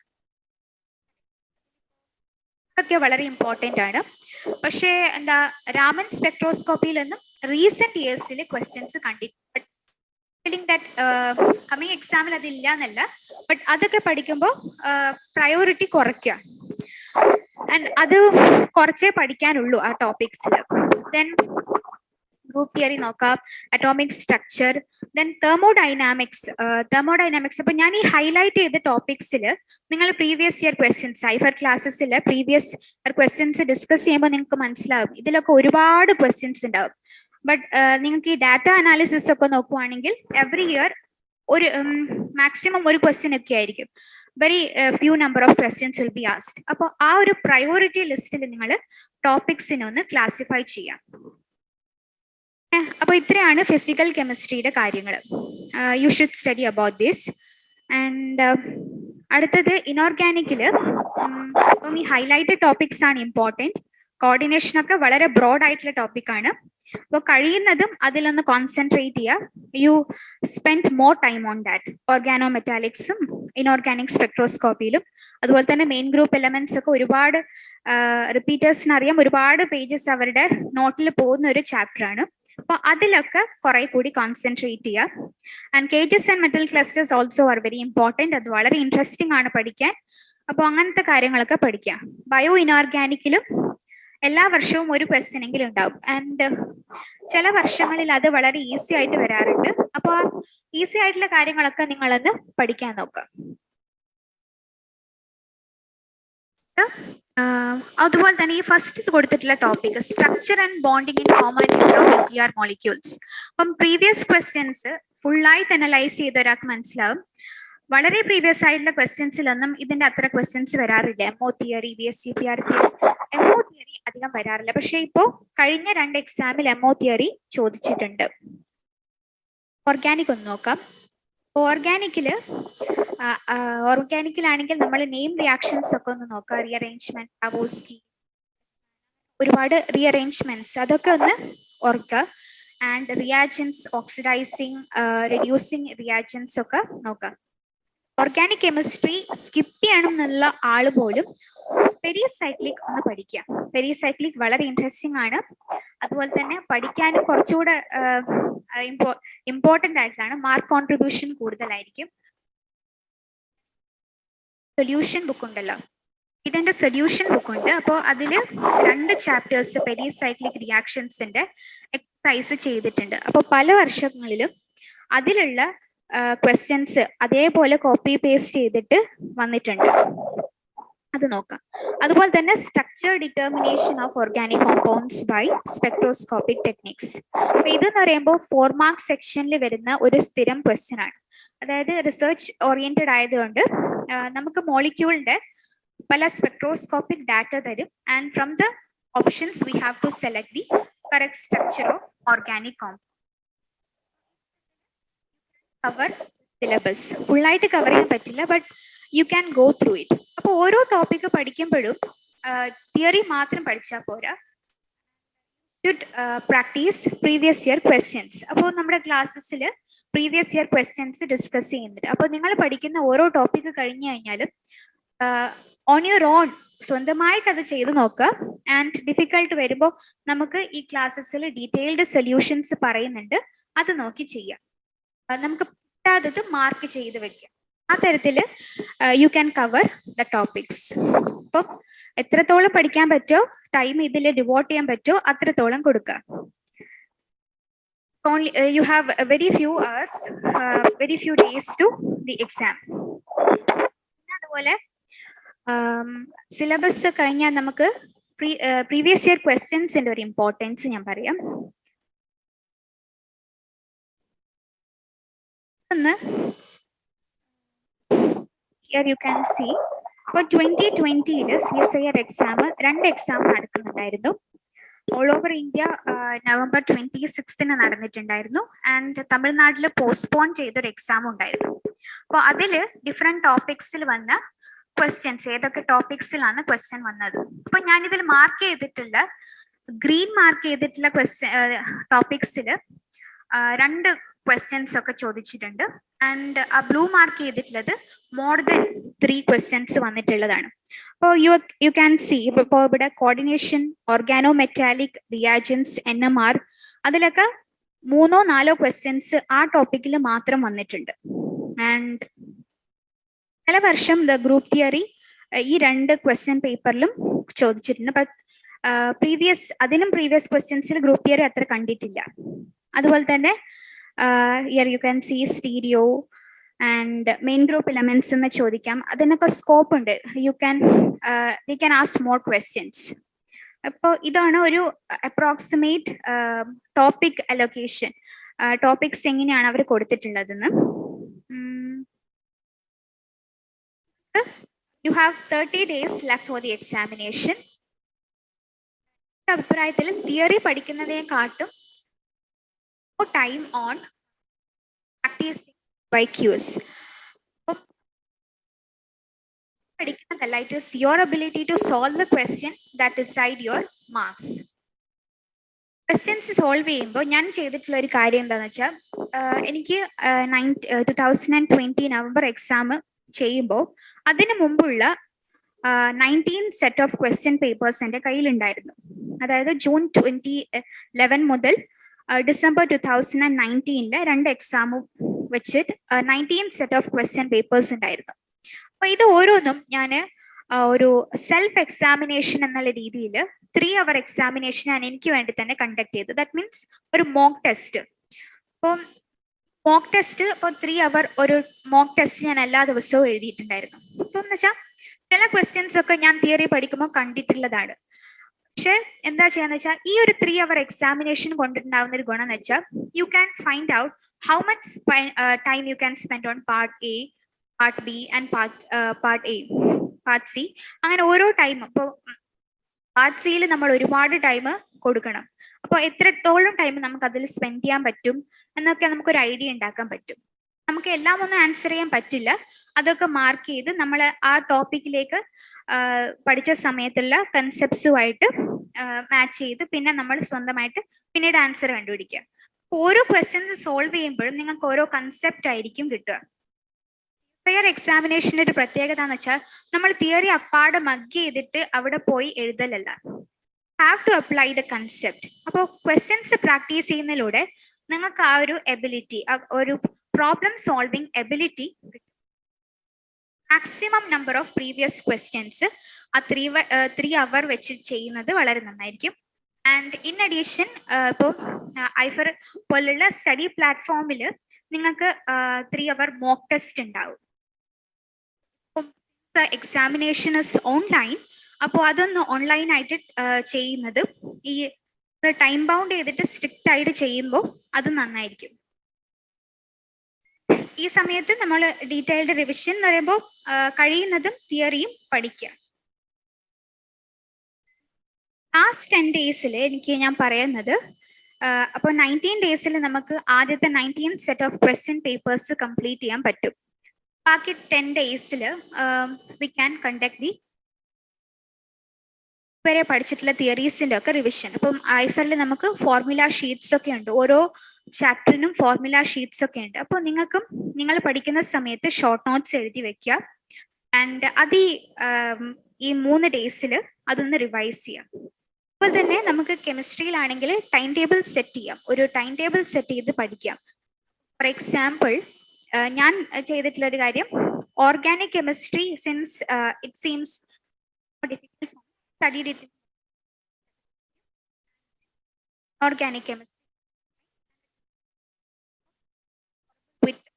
ഒക്കെ വളരെ ഇമ്പോർട്ടന്റ് ആണ്. പക്ഷേ എന്താ രാമൻ സ്പെക്ട്രോസ്കോപ്പിയിൽ നിന്നും റീസെന്റ് ഇയേഴ്സിൽ ക്വസ്റ്റ്യൻസ് കണ്ടിട്ടുണ്ട്. കമ്മിങ് എക്സാമിൽ അതില്ല എന്നല്ല, ബട്ട് അതൊക്കെ പഠിക്കുമ്പോൾ പ്രയോറിറ്റി കുറയ്ക്കുക. ആൻഡ് അത് കുറച്ചേ പഠിക്കാനുള്ളൂ ആ ടോപ്പിക്സിൽ. ദെൻ ഗ്രൂപ്പ് തിയറി നോക്കാം, അറ്റോമിക് സ്ട്രക്ചർ, ദെൻ തെർമോഡൈനാമിക്സ്. അപ്പൊ ഞാൻ ഈ ഹൈലൈറ്റ് ചെയ്ത ടോപ്പിക്സിൽ നിങ്ങൾ പ്രീവിയസ് ഇയർ ക്വസ്റ്റ്യൻസ് സൈഫർ ക്ലാസ്സസിൽ പ്രീവിയസ് ഇയർ ക്വസ്റ്റ്യൻസ് ഡിസ്കസ് ചെയ്യുമ്പോൾ നിങ്ങൾക്ക് മനസ്സിലാവും ഇതിലൊക്കെ ഒരുപാട് ക്വസ്റ്റ്യൻസ് ഉണ്ടാവും. ബട്ട് നിങ്ങൾക്ക് ഈ ഡാറ്റ അനാലിസിസ് ഒക്കെ നോക്കുവാണെങ്കിൽ എവറി ഇയർ ഒരു മാക്സിമം ഒരു ക്വസ്റ്റ്യൻ ഒക്കെ ആയിരിക്കും. Very few number of questions will B ആസ്ഡ്. അപ്പോൾ ആ ഒരു പ്രയോറിറ്റി ലിസ്റ്റിൽ നിങ്ങൾ ടോപ്പിക്സിനെ ഒന്ന് ക്ലാസിഫൈ ചെയ്യാം. അപ്പൊ ഇത്രയാണ് ഫിസിക്കൽ കെമിസ്ട്രിയുടെ കാര്യങ്ങൾ. You should study about this. And അടുത്തത് ഇനോർഗാനിക്കില് ഇപ്പം ഈ ഹൈലൈറ്റഡ് ടോപ്പിക്സ് ആണ് ഇമ്പോർട്ടൻറ്റ്. കോർഡിനേഷൻ ഒക്കെ വളരെ ബ്രോഡ് ആയിട്ടുള്ള ടോപ്പിക്കാണ്. അപ്പോൾ കഴിയുന്നതും അതിലൊന്ന് കോൺസെൻട്രേറ്റ് ചെയ്യുക. You spend more time on that. Organo മെറ്റാലിക്സും ഇനോർഗാനിക് സ്പെക്ട്രോസ്കോപ്പിയിലും അതുപോലെ തന്നെ മെയിൻ ഗ്രൂപ്പ് എലമെന്റ്സ് ഒക്കെ ഒരുപാട് റിപ്പീറ്റേഴ്സിന് അറിയാം, ഒരുപാട് പേജസ് അവരുടെ നോട്ടിൽ പോകുന്ന ഒരു ചാപ്റ്റർ ആണ്. അപ്പോൾ അതിലൊക്കെ കുറെ കൂടി കോൺസെൻട്രേറ്റ് ചെയ്യുക. And cages and metal clusters also are very important. അത് വളരെ ഇൻട്രസ്റ്റിംഗ് ആണ് പഠിക്കാൻ. അപ്പോൾ അങ്ങനത്തെ കാര്യങ്ങളൊക്കെ പഠിക്കാം. ബയോ ഇനോർഗാനിക്കിലും എല്ലാ വർഷവും ഒരു ക്വസ്റ്റ്യൻ എങ്കിലും ഉണ്ടാവും. ആൻഡ് ചില വർഷങ്ങളിൽ അത് വളരെ ഈസി ആയിട്ട് വരാറുണ്ട്. അപ്പോൾ ഈസി ആയിട്ടുള്ള കാര്യങ്ങളൊക്കെ നിങ്ങളൊന്ന് പഠിക്കാൻ നോക്കുക. അതുപോലെ തന്നെ ഈ ഫസ്റ്റ് കൊടുത്തിട്ടുള്ള topic structure and bonding in common nuclear molecules. അപ്പം പ്രീവിയസ് ക്വസ്റ്റ്യൻസ് ഫുള്ളായിട്ട് അനലൈസ് ചെയ്ത ഒരാൾക്ക് മനസ്സിലാവും. വളരെ പ്രീവിയസ് ആയിട്ടുള്ള ക്വസ്റ്റ്യൻസിലൊന്നും ഇതിന്റെ അത്ര ക്വസ്റ്റ്യൻസ് വരാറില്ല. MO theory, BSc-PR MO theory അധികം വരാറില്ല. പക്ഷെ ഇപ്പോൾ കഴിഞ്ഞ 2 എക്സാമിൽ എംഒ തിയറി ചോദിച്ചിട്ടുണ്ട്. ഓർഗാനിക് ഒന്ന് നോക്കാം. ഓർഗാനിക്കിലാണെങ്കിൽ നമ്മൾ നെയിം റിയാക്ഷൻസ് ഒക്കെ ഒന്ന് നോക്കാം. റീഅറേഞ്ച്മെന്റ്, ലാവോസ്കി, ഒരുപാട് റീഅറേഞ്ച്മെന്റ്സ്, അതൊക്കെ ഒന്ന് ഓർക്കുക. ആൻഡ് റിയാജൻസ്, ഓക്സിഡൈസിങ്, റെഡ്യൂസിങ് റിയാജൻസ് ഒക്കെ നോക്കാം. ഓർഗാനിക് കെമിസ്ട്രി സ്കിപ്പ് ചെയ്യണം എന്നുള്ള ആള് പോലും പെരിസൈക്ലിക് ഒന്ന് പഠിക്കുക. പെരിസൈക്ലിക് വളരെ ഇൻട്രസ്റ്റിംഗ് ആണ്. അതുപോലെ തന്നെ പഠിക്കാനും കുറച്ചുകൂടെ ഇമ്പോർട്ടൻ്റ് ആയിട്ടാണ്. മാർക്ക് കോൺട്രിബ്യൂഷൻ കൂടുതലായിരിക്കും. സൊല്യൂഷൻ ബുക്ക് ഉണ്ടല്ലോ, ഇതിന്റെ സൊല്യൂഷൻ ബുക്ക് ഉണ്ട്. അപ്പോൾ അതിൽ 2 ചാപ്റ്റേഴ്സ് പെരിസൈക്ലിക് റിയാക്ഷൻസിന്റെ എക്സസൈസ് ചെയ്തിട്ടുണ്ട്. അപ്പോൾ പല വർഷങ്ങളിലും അതിലുള്ള ക്വസ്റ്റ്യൻസ് അതേപോലെ കോപ്പി പേസ്റ്റ് ചെയ്തിട്ട് വന്നിട്ടുണ്ട്. അത് നോക്കാം. അതുപോലെ തന്നെ structure determination of organic compounds by spectroscopic techniques. അപ്പൊ ഇതെന്ന് പറയുമ്പോൾ 4 മാർക്ക് സെക്ഷനിൽ വരുന്ന ഒരു സ്ഥിരം ക്വസ്റ്റ്യൻ ആണ്. അതായത് റിസർച്ച് ഓറിയന്റഡ് ആയതുകൊണ്ട് നമുക്ക് മോളിക്യൂളിന്റെ പല സ്പെക്ട്രോസ്കോപ്പിക് ഡാറ്റ തരും. And from the options we have to select the correct structure of organic compound. Cover syllabus ഫുള്ളായിട്ട് കവർ ചെയ്യാൻ പറ്റില്ല, but you can go through it. അപ്പോൾ ഓരോ ടോപ്പിക്ക് പഠിക്കുമ്പോഴും തിയറി മാത്രം പഠിച്ചാൽ പോരാ. Should practice previous year questions. അപ്പോൾ നമ്മുടെ ക്ലാസ്സസിൽ പ്രീവിയസ് ഇയർ ക്വസ്റ്റ്യൻസ് ഡിസ്കസ് ചെയ്യുന്നുണ്ട്. അപ്പോൾ നിങ്ങൾ പഠിക്കുന്ന ഓരോ ടോപ്പിക്ക് കഴിഞ്ഞു കഴിഞ്ഞാലും ഓൺ യുവർ ഓൺ സ്വന്തമായിട്ട് അത് ചെയ്ത് നോക്കുക. ആൻഡ് ഡിഫിക്കൽട്ട് വരുമ്പോൾ നമുക്ക് ഈ ക്ലാസ്സസിൽ ഡീറ്റെയിൽഡ് സൊല്യൂഷൻസ് പറയുന്നുണ്ട്, അത് നോക്കി ചെയ്യാം. നമുക്ക് കിട്ടാത്തത് മാർക്ക് ചെയ്ത് വെക്കാം. ആ തരത്തിൽ you can cover the topics. അപ്പം എത്രത്തോളം പഠിക്കാൻ പറ്റുമോ, ടൈം ഇതിൽ ഡിവോട്ട് ചെയ്യാൻ പറ്റുമോ അത്രത്തോളം കൊടുക്കുക. Only you have very few hours, very few days to the exam. അതുപോലെ സിലബസ് കഴിഞ്ഞാൽ നമുക്ക് പ്രീവിയസ് ഇയർ ക്വസ്റ്റ്യൻസിന്റെ ഒരു ഇമ്പോർട്ടൻസ് ഞാൻ പറയാം. ഒന്ന് here you can see for 2020 CSIR exam 2 exam നടക്കുന്നുണ്ടായിരുന്നു. ഓൾ ഓവർ ഇന്ത്യ November 26 നടന്നിട്ടുണ്ടായിരുന്നു. ആൻഡ് തമിഴ്നാട്ടിൽ പോസ്റ്റ്പോൺ ചെയ്തൊരു എക്സാം ഉണ്ടായിരുന്നു. അപ്പോൾ അതിൽ ഡിഫറെന്റ് ടോപ്പിക്സിൽ വന്ന ക്വസ്റ്റ്യൻസ്, ഏതൊക്കെ ടോപ്പിക്സിലാണ് ക്വസ്റ്റ്യൻ വന്നത്. അപ്പൊ ഞാനിതിൽ മാർക്ക് ചെയ്തിട്ടുള്ള ഗ്രീൻ മാർക്ക് ചെയ്തിട്ടുള്ള ടോപ്പിക്സിൽ 2 ക്വസ്റ്റ്യൻസ് ഒക്കെ ചോദിച്ചിട്ടുണ്ട്. ആൻഡ് ആ ബ്ലൂ മാർക്ക് ചെയ്തിട്ടുള്ളത് മോർ ദൻ 3 ക്വസ്റ്റ്യൻസ് വന്നിട്ടുള്ളതാണ്. അപ്പോൾ യു ക്യാൻ സി ഇപ്പോൾ ഇവിടെ കോർഡിനേഷൻ, ഓർഗാനോ മെറ്റാലിക് റിയാജൻസ്, NMR അതിലൊക്കെ 3 or 4 ക്വസ്റ്റ്യൻസ് ആ ടോപ്പിക്കിൽ മാത്രം വന്നിട്ടുണ്ട്. ആൻഡ് ചില വർഷം ദ ഗ്രൂപ്പ് തിയറി ഈ 2 ക്വസ്റ്റ്യൻ പേപ്പറിലും ചോദിച്ചിട്ടുണ്ട്. ബട്ട് അതിനും പ്രീവിയസ് ക്വസ്റ്റ്യൻസിൽ ഗ്രൂപ്പ് തിയറി അത്ര കണ്ടിട്ടില്ല. അതുപോലെ തന്നെ here you can see stereo and main group elements എന്ന് ചോദിക്കാം. അതിനൊക്കെ സ്കോപ്പ് ഉണ്ട്. they can ask more questions. അപ്പോൾ ഇതാണ് ഒരു അപ്രോക്സിമേറ്റ് ടോപ്പിക് അലൊക്കേഷൻ, ടോപ്പിക്സ് എങ്ങനെയാണ് അവർ കൊടുത്തിട്ടുള്ളതെന്ന്. You have 30 days left for the examination. അഭിപ്രായത്തിൽ theory പഠിക്കുന്നതിനെക്കാട്ടും time on practicing by cues. It is your ability to solve the question that decide your marks. Questions solve ചെയ്യുമ്പോൾ ഞാൻ ചെയ്തിട്ടുള്ള ഒരു കാര്യം എന്താണെന്ന് വെച്ചാൽ, എനിക്ക് 2020 നവംബർ എക്സാം ചെയ്യുമ്പോൾ അതിനു മുമ്പുള്ള 19 സെറ്റ് ഓഫ് ക്വസ്റ്റ്യൻ പേപ്പേഴ്സ് എൻ്റെ കയ്യിലുണ്ടായിരുന്നു. അതായത് ജൂൺ 2011 മുതൽ ഡിസംബർ 2019 2 എക്സാമും വെച്ചിട്ട് 19 സെറ്റ് ഓഫ് ക്വസ്റ്റ്യൻ പേപ്പേഴ്സ് ഉണ്ടായിരുന്നു. അപ്പൊ ഇത് ഓരോന്നും ഞാൻ ഒരു സെൽഫ് എക്സാമിനേഷൻ എന്നുള്ള രീതിയിൽ 3 hour എക്സാമിനേഷനാണ് എനിക്ക് വേണ്ടി തന്നെ കണ്ടക്ട് ചെയ്തത്. ദാറ്റ് മീൻസ് ഒരു മോക്ക് ടെസ്റ്റ്. അപ്പം മോക്ക് ടെസ്റ്റ് ഇപ്പോൾ 3 hour ഒരു മോക്ക് ടെസ്റ്റ് ഞാൻ എല്ലാ ദിവസവും എഴുതിയിട്ടുണ്ടായിരുന്നു. ഇപ്പം എന്ന് വെച്ചാൽ ചില ക്വസ്റ്റ്യൻസ് ഒക്കെ ഞാൻ തിയറി പഠിക്കുമ്പോൾ കണ്ടിട്ടുള്ളതാണ്. പക്ഷെ എന്താ ചെയ്യാന്ന് വെച്ചാൽ ഈ ഒരു 3 hour എക്സാമിനേഷൻ കൊണ്ടുണ്ടാവുന്ന ഒരു ഗുണം എന്ന് വെച്ചാൽ you can find out how much time you can spend on part A, part B and part A, part C. അങ്ങനെ ഓരോ ടൈം. ഇപ്പോൾ പാർട്ട് സിയിൽ നമ്മൾ ഒരുപാട് ടൈം കൊടുക്കണം. അപ്പോൾ എത്രത്തോളം ടൈം നമുക്ക് അതിൽ സ്പെൻഡ് ചെയ്യാൻ പറ്റും എന്നൊക്കെ നമുക്കൊരു ഐഡിയ ഉണ്ടാക്കാൻ പറ്റും. നമുക്ക് എല്ലാം ഒന്നും ആൻസർ ചെയ്യാൻ പറ്റില്ല. അതൊക്കെ മാർക്ക് ചെയ്ത് നമ്മൾ ആ ടോപ്പിക്കിലേക്ക് പഠിച്ച സമയത്തുള്ള കൺസെപ്റ്റ്സുമായിട്ട് മാച്ച് ചെയ്ത് പിന്നെ നമ്മൾ സ്വന്തമായിട്ട് പിന്നീട് ആൻസർ കണ്ടുപിടിക്കുക. ഓരോ ക്വസ്റ്റ്യൻസ് സോൾവ് ചെയ്യുമ്പോഴും നിങ്ങൾക്ക് ഓരോ കൺസെപ്റ്റ് ആയിരിക്കും കിട്ടുക. പ്രിയർ എക്സാമിനേഷൻ്റെ ഒരു പ്രത്യേകത എന്ന് വെച്ചാൽ നമ്മൾ തിയറി അപ്പാടെ മഗ് ചെയ്തിട്ട് അവിടെ പോയി എഴുതലല്ല. Have to apply the concept. അപ്പോൾ ക്വസ്റ്റ്യൻസ് പ്രാക്ടീസ് ചെയ്യുന്നതിലൂടെ നിങ്ങൾക്ക് ആ ഒരു എബിലിറ്റി, ഒരു പ്രോബ്ലം സോൾവിങ് എബിലിറ്റി കിട്ടും. Maximum number of previous questions ആ 3 hour വെച്ച് ചെയ്യുന്നത് വളരെ നന്നായിരിക്കും. ആൻഡ് ഇൻ അഡീഷൻ ഇപ്പോൾ ഐഫർ പോലുള്ള സ്റ്റഡി പ്ലാറ്റ്ഫോമിൽ നിങ്ങൾക്ക് 3 hour മോക്ക് ടെസ്റ്റ് ഉണ്ടാവും. Examination is online. അപ്പോൾ അതൊന്ന് ഓൺലൈനായിട്ട് ചെയ്യുന്നത് ഈ ടൈം ബൗണ്ട് ചെയ്തിട്ട് സ്ട്രിക്റ്റ് ആയിട്ട് ചെയ്യുമ്പോൾ അത് നന്നായിരിക്കും. ഈ സമയത്ത് നമ്മൾ ഡീറ്റെയിൽഡ് റിവിഷൻ എന്ന് പറയുമ്പോൾ കഴിയുന്നതും തിയറിയും പഠിക്കുക. ലാസ്റ്റ് 10 days എനിക്ക് ഞാൻ പറയുന്നത്, അപ്പോൾ 19 days നമുക്ക് ആദ്യത്തെ 19 set of question papers complete ചെയ്യാൻ പറ്റും. ബാക്കി 10 days we can conduct the വരെ പഠിച്ചിട്ടുള്ള തിയറീസിൻ്റെ ഒക്കെ റിവിഷൻ. അപ്പം ഐഫറിൽ നമുക്ക് ഫോർമുല ഷീറ്റ്സ് ഒക്കെ ഉണ്ട്. ഓരോ ചാപ്റ്ററിനും ഫോർമുല ഷീറ്റ്സ് ഒക്കെ ഉണ്ട്. അപ്പോൾ നിങ്ങൾക്കും നിങ്ങൾ പഠിക്കുന്ന സമയത്ത് ഷോർട്ട് നോട്ട്സ് എഴുതി വെക്കുക. ആൻഡ് അത് ഈ 3 days അതൊന്ന് റിവൈസ് ചെയ്യാം. അപ്പോൾ തന്നെ നമുക്ക് കെമിസ്ട്രിയിലാണെങ്കിൽ ടൈം ടേബിൾ സെറ്റ് ചെയ്യാം. ഒരു ടൈം ടേബിൾ സെറ്റ് ചെയ്ത് പഠിക്കാം. ഫോർ എക്സാമ്പിൾ ഞാൻ ചെയ്തിട്ടുള്ള ഒരു കാര്യം, organic chemistry since it seems difficult studied it organic chemistry വിത്ത്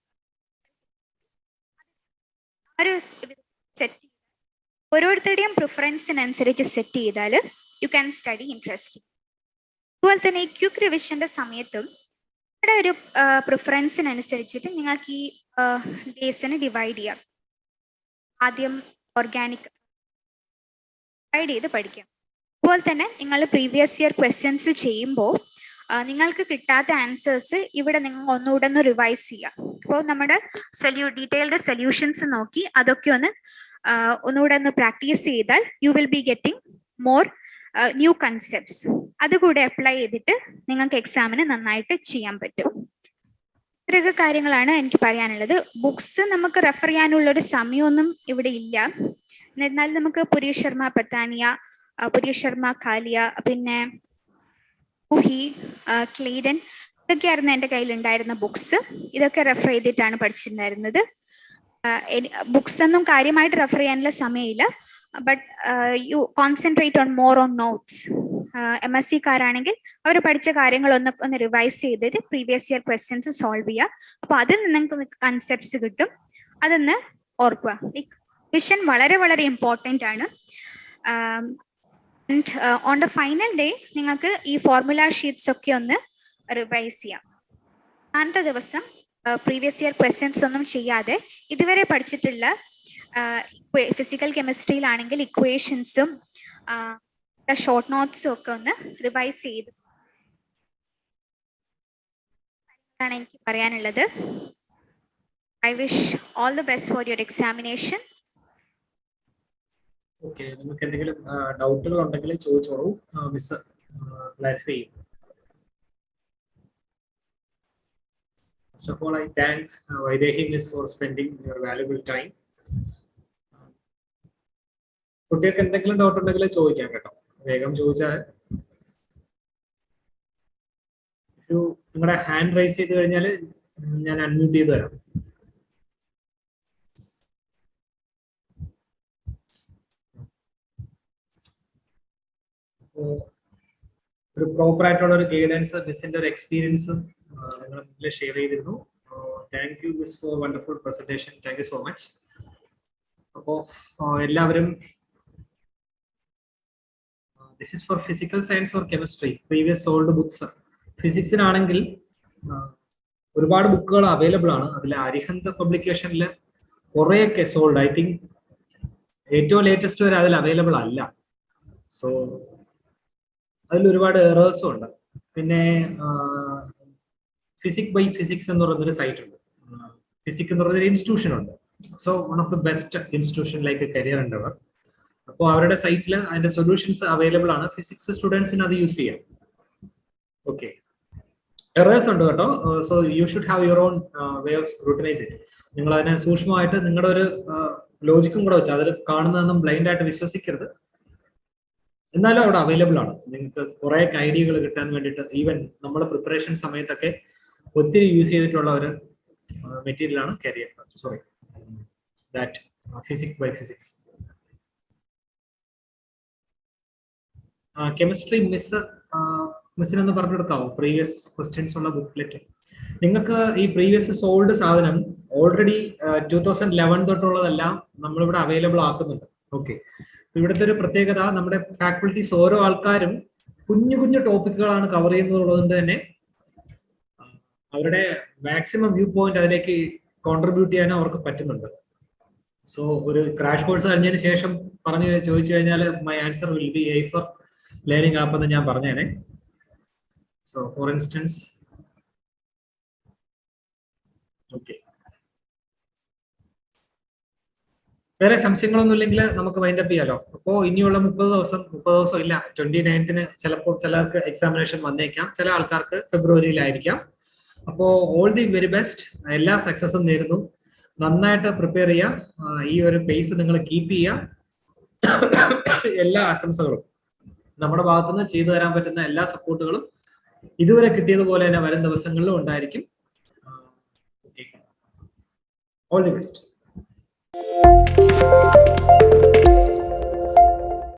ഒരു സെറ്റ് ഓരോരുത്തരുടെയും പ്രിഫറൻസിനനുസരിച്ച് സെറ്റ് ചെയ്താൽ യു ക്യാൻ സ്റ്റഡി ഇൻട്രസ്റ്റിംഗ്. അതുപോലെ തന്നെ ഈ ക്വിക്ക് റിവിഷന്റെ സമയത്തും നിങ്ങളുടെ ഒരു പ്രിഫറൻസിനനുസരിച്ചിട്ട് നിങ്ങൾക്ക് ഈ ഡേയ്സിന് ഡിവൈഡ് ചെയ്യാം. ആദ്യം ഓർഗാനിക് ഡിവൈഡ് ചെയ്ത് പഠിക്കാം. അതുപോലെ തന്നെ നിങ്ങൾ പ്രീവിയസ് ഇയർ ക്വസ്റ്റ്യൻസ് ചെയ്യുമ്പോൾ നിങ്ങൾക്ക് കിട്ടാത്ത ആൻസേഴ്സ് ഇവിടെ നിങ്ങൾ ഒന്നുകൂടെ ഒന്ന് റിവൈസ് ചെയ്യാം. അപ്പോൾ നമ്മുടെ ഡീറ്റെയിൽഡ് സൊല്യൂഷൻസ് നോക്കി അതൊക്കെ ഒന്നുകൂടെ ഒന്ന് പ്രാക്ടീസ് ചെയ്താൽ you will be getting more new concepts. അതുകൂടെ അപ്ലൈ ചെയ്തിട്ട് നിങ്ങൾക്ക് എക്സാമിന് നന്നായിട്ട് ചെയ്യാൻ പറ്റും. ഇത്രയൊക്കെ കാര്യങ്ങളാണ് എനിക്ക് പറയാനുള്ളത്. ബുക്സ് നമുക്ക് റെഫർ ചെയ്യാനുള്ള ഒരു സമയമൊന്നും ഇവിടെ ഇല്ല. എന്നാൽ നമുക്ക് പുരി ശർമ്മ പത്താനിയ, പുരി ശർമ്മ കാലിയ, പിന്നെ ഊഹി, ക്ലീഡൻ, ഇതൊക്കെയായിരുന്നു എൻ്റെ കയ്യിലുണ്ടായിരുന്ന ബുക്സ്. ഇതൊക്കെ റെഫർ ചെയ്തിട്ടാണ് പഠിച്ചിട്ടുണ്ടായിരുന്നത്. ബുക്സ് ഒന്നും കാര്യമായിട്ട് റെഫർ ചെയ്യാനുള്ള സമയമില്ല. But you concentrate on more on notes. MSc കാരാണെങ്കിൽ അവർ പഠിച്ച കാര്യങ്ങൾ ഒന്ന് റിവൈസ് ചെയ്തിട്ട് പ്രീവിയസ് ഇയർ ക്വസ്റ്റ്യൻസ് സോൾവ് ചെയ്യുക. അപ്പോൾ അതിൽ നിങ്ങൾക്ക് കൺസെപ്റ്റ്സ് കിട്ടും. അതൊന്ന് ഓർക്കുക. വിഷൻ വളരെ വളരെ ഇമ്പോർട്ടൻ്റ് ആണ്. ഓൺ ദ ഫൈനൽ ഡേ നിങ്ങൾക്ക് ഈ ഫോർമുല ഷീറ്റ്സ് ഒക്കെ ഒന്ന് റിവൈസ് ചെയ്യാം. അന്നത്തെ ദിവസം പ്രീവിയസ് ഇയർ ക്വസ്റ്റ്യൻസ് ഒന്നും ചെയ്യാതെ ഇതുവരെ പഠിച്ചിട്ടുള്ള ഫിസിക്കൽ കെമിസ്ട്രിയിലാണെങ്കിൽ ഇക്വേഷൻസും ഷോർട്ട് നോട്ട്സും ഒക്കെ ഒന്ന് റിവൈസ് ചെയ്ത് ആണ് എനിക്ക് പറയാനുള്ളത്. I wish all the best for your examination. Okay, നിങ്ങൾക്ക് എന്തെങ്കിലും ഡൗട്ടുകൾ ഉണ്ടെങ്കിൽ ചോദിച്ചോളൂ, മിസ് ക്ലാരിഫൈ ചെയ്യും. First of all, I thank Vaidehi Miss for spending your valuable time. കുട്ടികൾക്ക് എന്തെങ്കിലും ഡൗട്ട് ഉണ്ടെങ്കിൽ ചോദിക്കാം കേട്ടോ, വേഗം ചോദിച്ചാൽ. നിങ്ങളുടെ ഹാൻഡ് റൈസ് ചെയ്ത് കഴിഞ്ഞാൽ ഞാൻ അൺമ്യൂട്ട് ചെയ്ത് തരാം. ഒരു പ്രോപ്പർ ആയിട്ടുള്ള ഒരു ഗൈഡൻസ്, മിസ്സിന്റെ ഒരു എക്സ്പീരിയൻസ് നിങ്ങൾ ഷെയർ ചെയ്തിരുന്നു. Thank you miss for wonderful presentation. Thank you so much. അപ്പോൾ എല്ലാവരും this is for physical science or chemistry previous solved books. ഫിസിക്സിനാണെങ്കിൽ ഒരുപാട് ബുക്കുകൾ അവൈലബിൾ ആണ്. അതിൽ അരിഹന്ത് പബ്ലിക്കേഷനിൽ കുറേയൊക്കെ സോൾഡ്, ഐ തിങ്ക് ഏറ്റവും ലേറ്റസ്റ്റ് വരെ അതിൽ അവൈലബിൾ അല്ല. സോ അതിൽ ഒരുപാട് എറേഴ്സും ഉണ്ട്. പിന്നെ ഫിസിക് ബൈ ഫിസിക്സ് എന്ന് പറയുന്നൊരു സൈറ്റ് ഉണ്ട്. ഫിസിക് എന്ന് പറയുന്നൊരു ഇൻസ്റ്റിറ്റ്യൂഷൻ ഉണ്ട്. So one of the best institution like career Endeavour. അപ്പോൾ അവരുടെ സൈറ്റിൽ അതിന്റെ സൊല്യൂഷൻസ് അവൈലബിൾ ആണ്. ഫിസിക്സ് സ്റ്റുഡൻസിന് അത് യൂസ് ചെയ്യാം. ഓക്കെ, എറേഴ്സ് ഉണ്ട് കേട്ടോ. So you should have your own way of scrutinise it. നിങ്ങൾ അതിനെ സൂക്ഷ്മമായിട്ട് നിങ്ങളുടെ ഒരു ലോജിക്കും കൂടെ വെച്ച് അതിൽ കാണുന്നതൊന്നും ബ്ലൈൻഡ് ആയിട്ട് വിശ്വസിക്കരുത്. എന്നാലും അവിടെ അവൈലബിൾ ആണ്. നിങ്ങൾക്ക് കുറെ ഐഡിയകൾ കിട്ടാൻ വേണ്ടിയിട്ട് ഈവൻ നമ്മൾ പ്രിപ്പറേഷൻ സമയത്തൊക്കെ ഒത്തിരി യൂസ് ചെയ്തിട്ടുള്ള ഒരു മെറ്റീരിയൽ ആണ് career, sorry that physics by physics. Chemistry മിസ്സിനൊന്ന് പറഞ്ഞു കൊടുക്കാവോ പ്രീവിയസ് ക്വസ്റ്റ്യൻസ് ഉള്ള ബുക്ക്ലെറ്റ്? നിങ്ങൾക്ക് ഈ പ്രീവിയസ് സോൾഡ് സാധനം ഓൾറെഡി 2011 തൊട്ടുള്ളതെല്ലാം നമ്മളിവിടെ അവൈലബിൾ ആക്കുന്നുണ്ട്. ഓക്കെ, ഇവിടുത്തെ ഒരു പ്രത്യേകത, നമ്മുടെ ഫാക്കൽറ്റീസ് ഓരോ ആൾക്കാരും കുഞ്ഞു കുഞ്ഞു ടോപ്പിക്കുകളാണ് കവർ ചെയ്യുന്നതുകൊണ്ട് തന്നെ അവരുടെ മാക്സിമം വ്യൂ പോയിന്റ് അതിലേക്ക് കോൺട്രിബ്യൂട്ട് ചെയ്യാനും അവർക്ക് പറ്റുന്നുണ്ട്. സോ ഒരു ക്രാഷ് കോഴ്സ് കഴിഞ്ഞതിന് ശേഷം ചോദിച്ചു കഴിഞ്ഞാൽ my answer will be A for learning app എന്ന് ഞാൻ പറഞ്ഞേനെ. സോ ഫോർ ഇൻസ്റ്റൻസ്, ഓക്കെ, വേറെ സംശയങ്ങളൊന്നും ഇല്ലെങ്കിൽ നമുക്ക് വൈൻഡ് അപ്പ് ചെയ്യാലോ. അപ്പോൾ ഇനിയുള്ള 30 ദിവസം ഇല്ല, 29th ചിലപ്പോൾ ചിലർക്ക് എക്സാമിനേഷൻ വന്നേക്കാം, ചില ആൾക്കാർക്ക് ഫെബ്രുവരിയിലായിരിക്കാം. അപ്പോൾ ഓൾ ദി വെരി ബെസ്റ്റ്, എല്ലാ സക്സസും നേരുന്നു. നന്നായിട്ട് പ്രിപ്പയർ ചെയ്യുക, ഈ ഒരു പേസ് നിങ്ങൾ കീപ്പ് ചെയ്യുക. എല്ലാ ആശംസകളും നമ്മുടെ ഭാഗത്തുനിന്ന് ചെയ്തു തരാൻ പറ്റുന്ന എല്ലാ സപ്പോർട്ടുകളും ഇതുവരെ കിട്ടിയതുപോലെ തന്നെ വരും ദിവസങ്ങളിലും ഉണ്ടായിരിക്കും. All the best.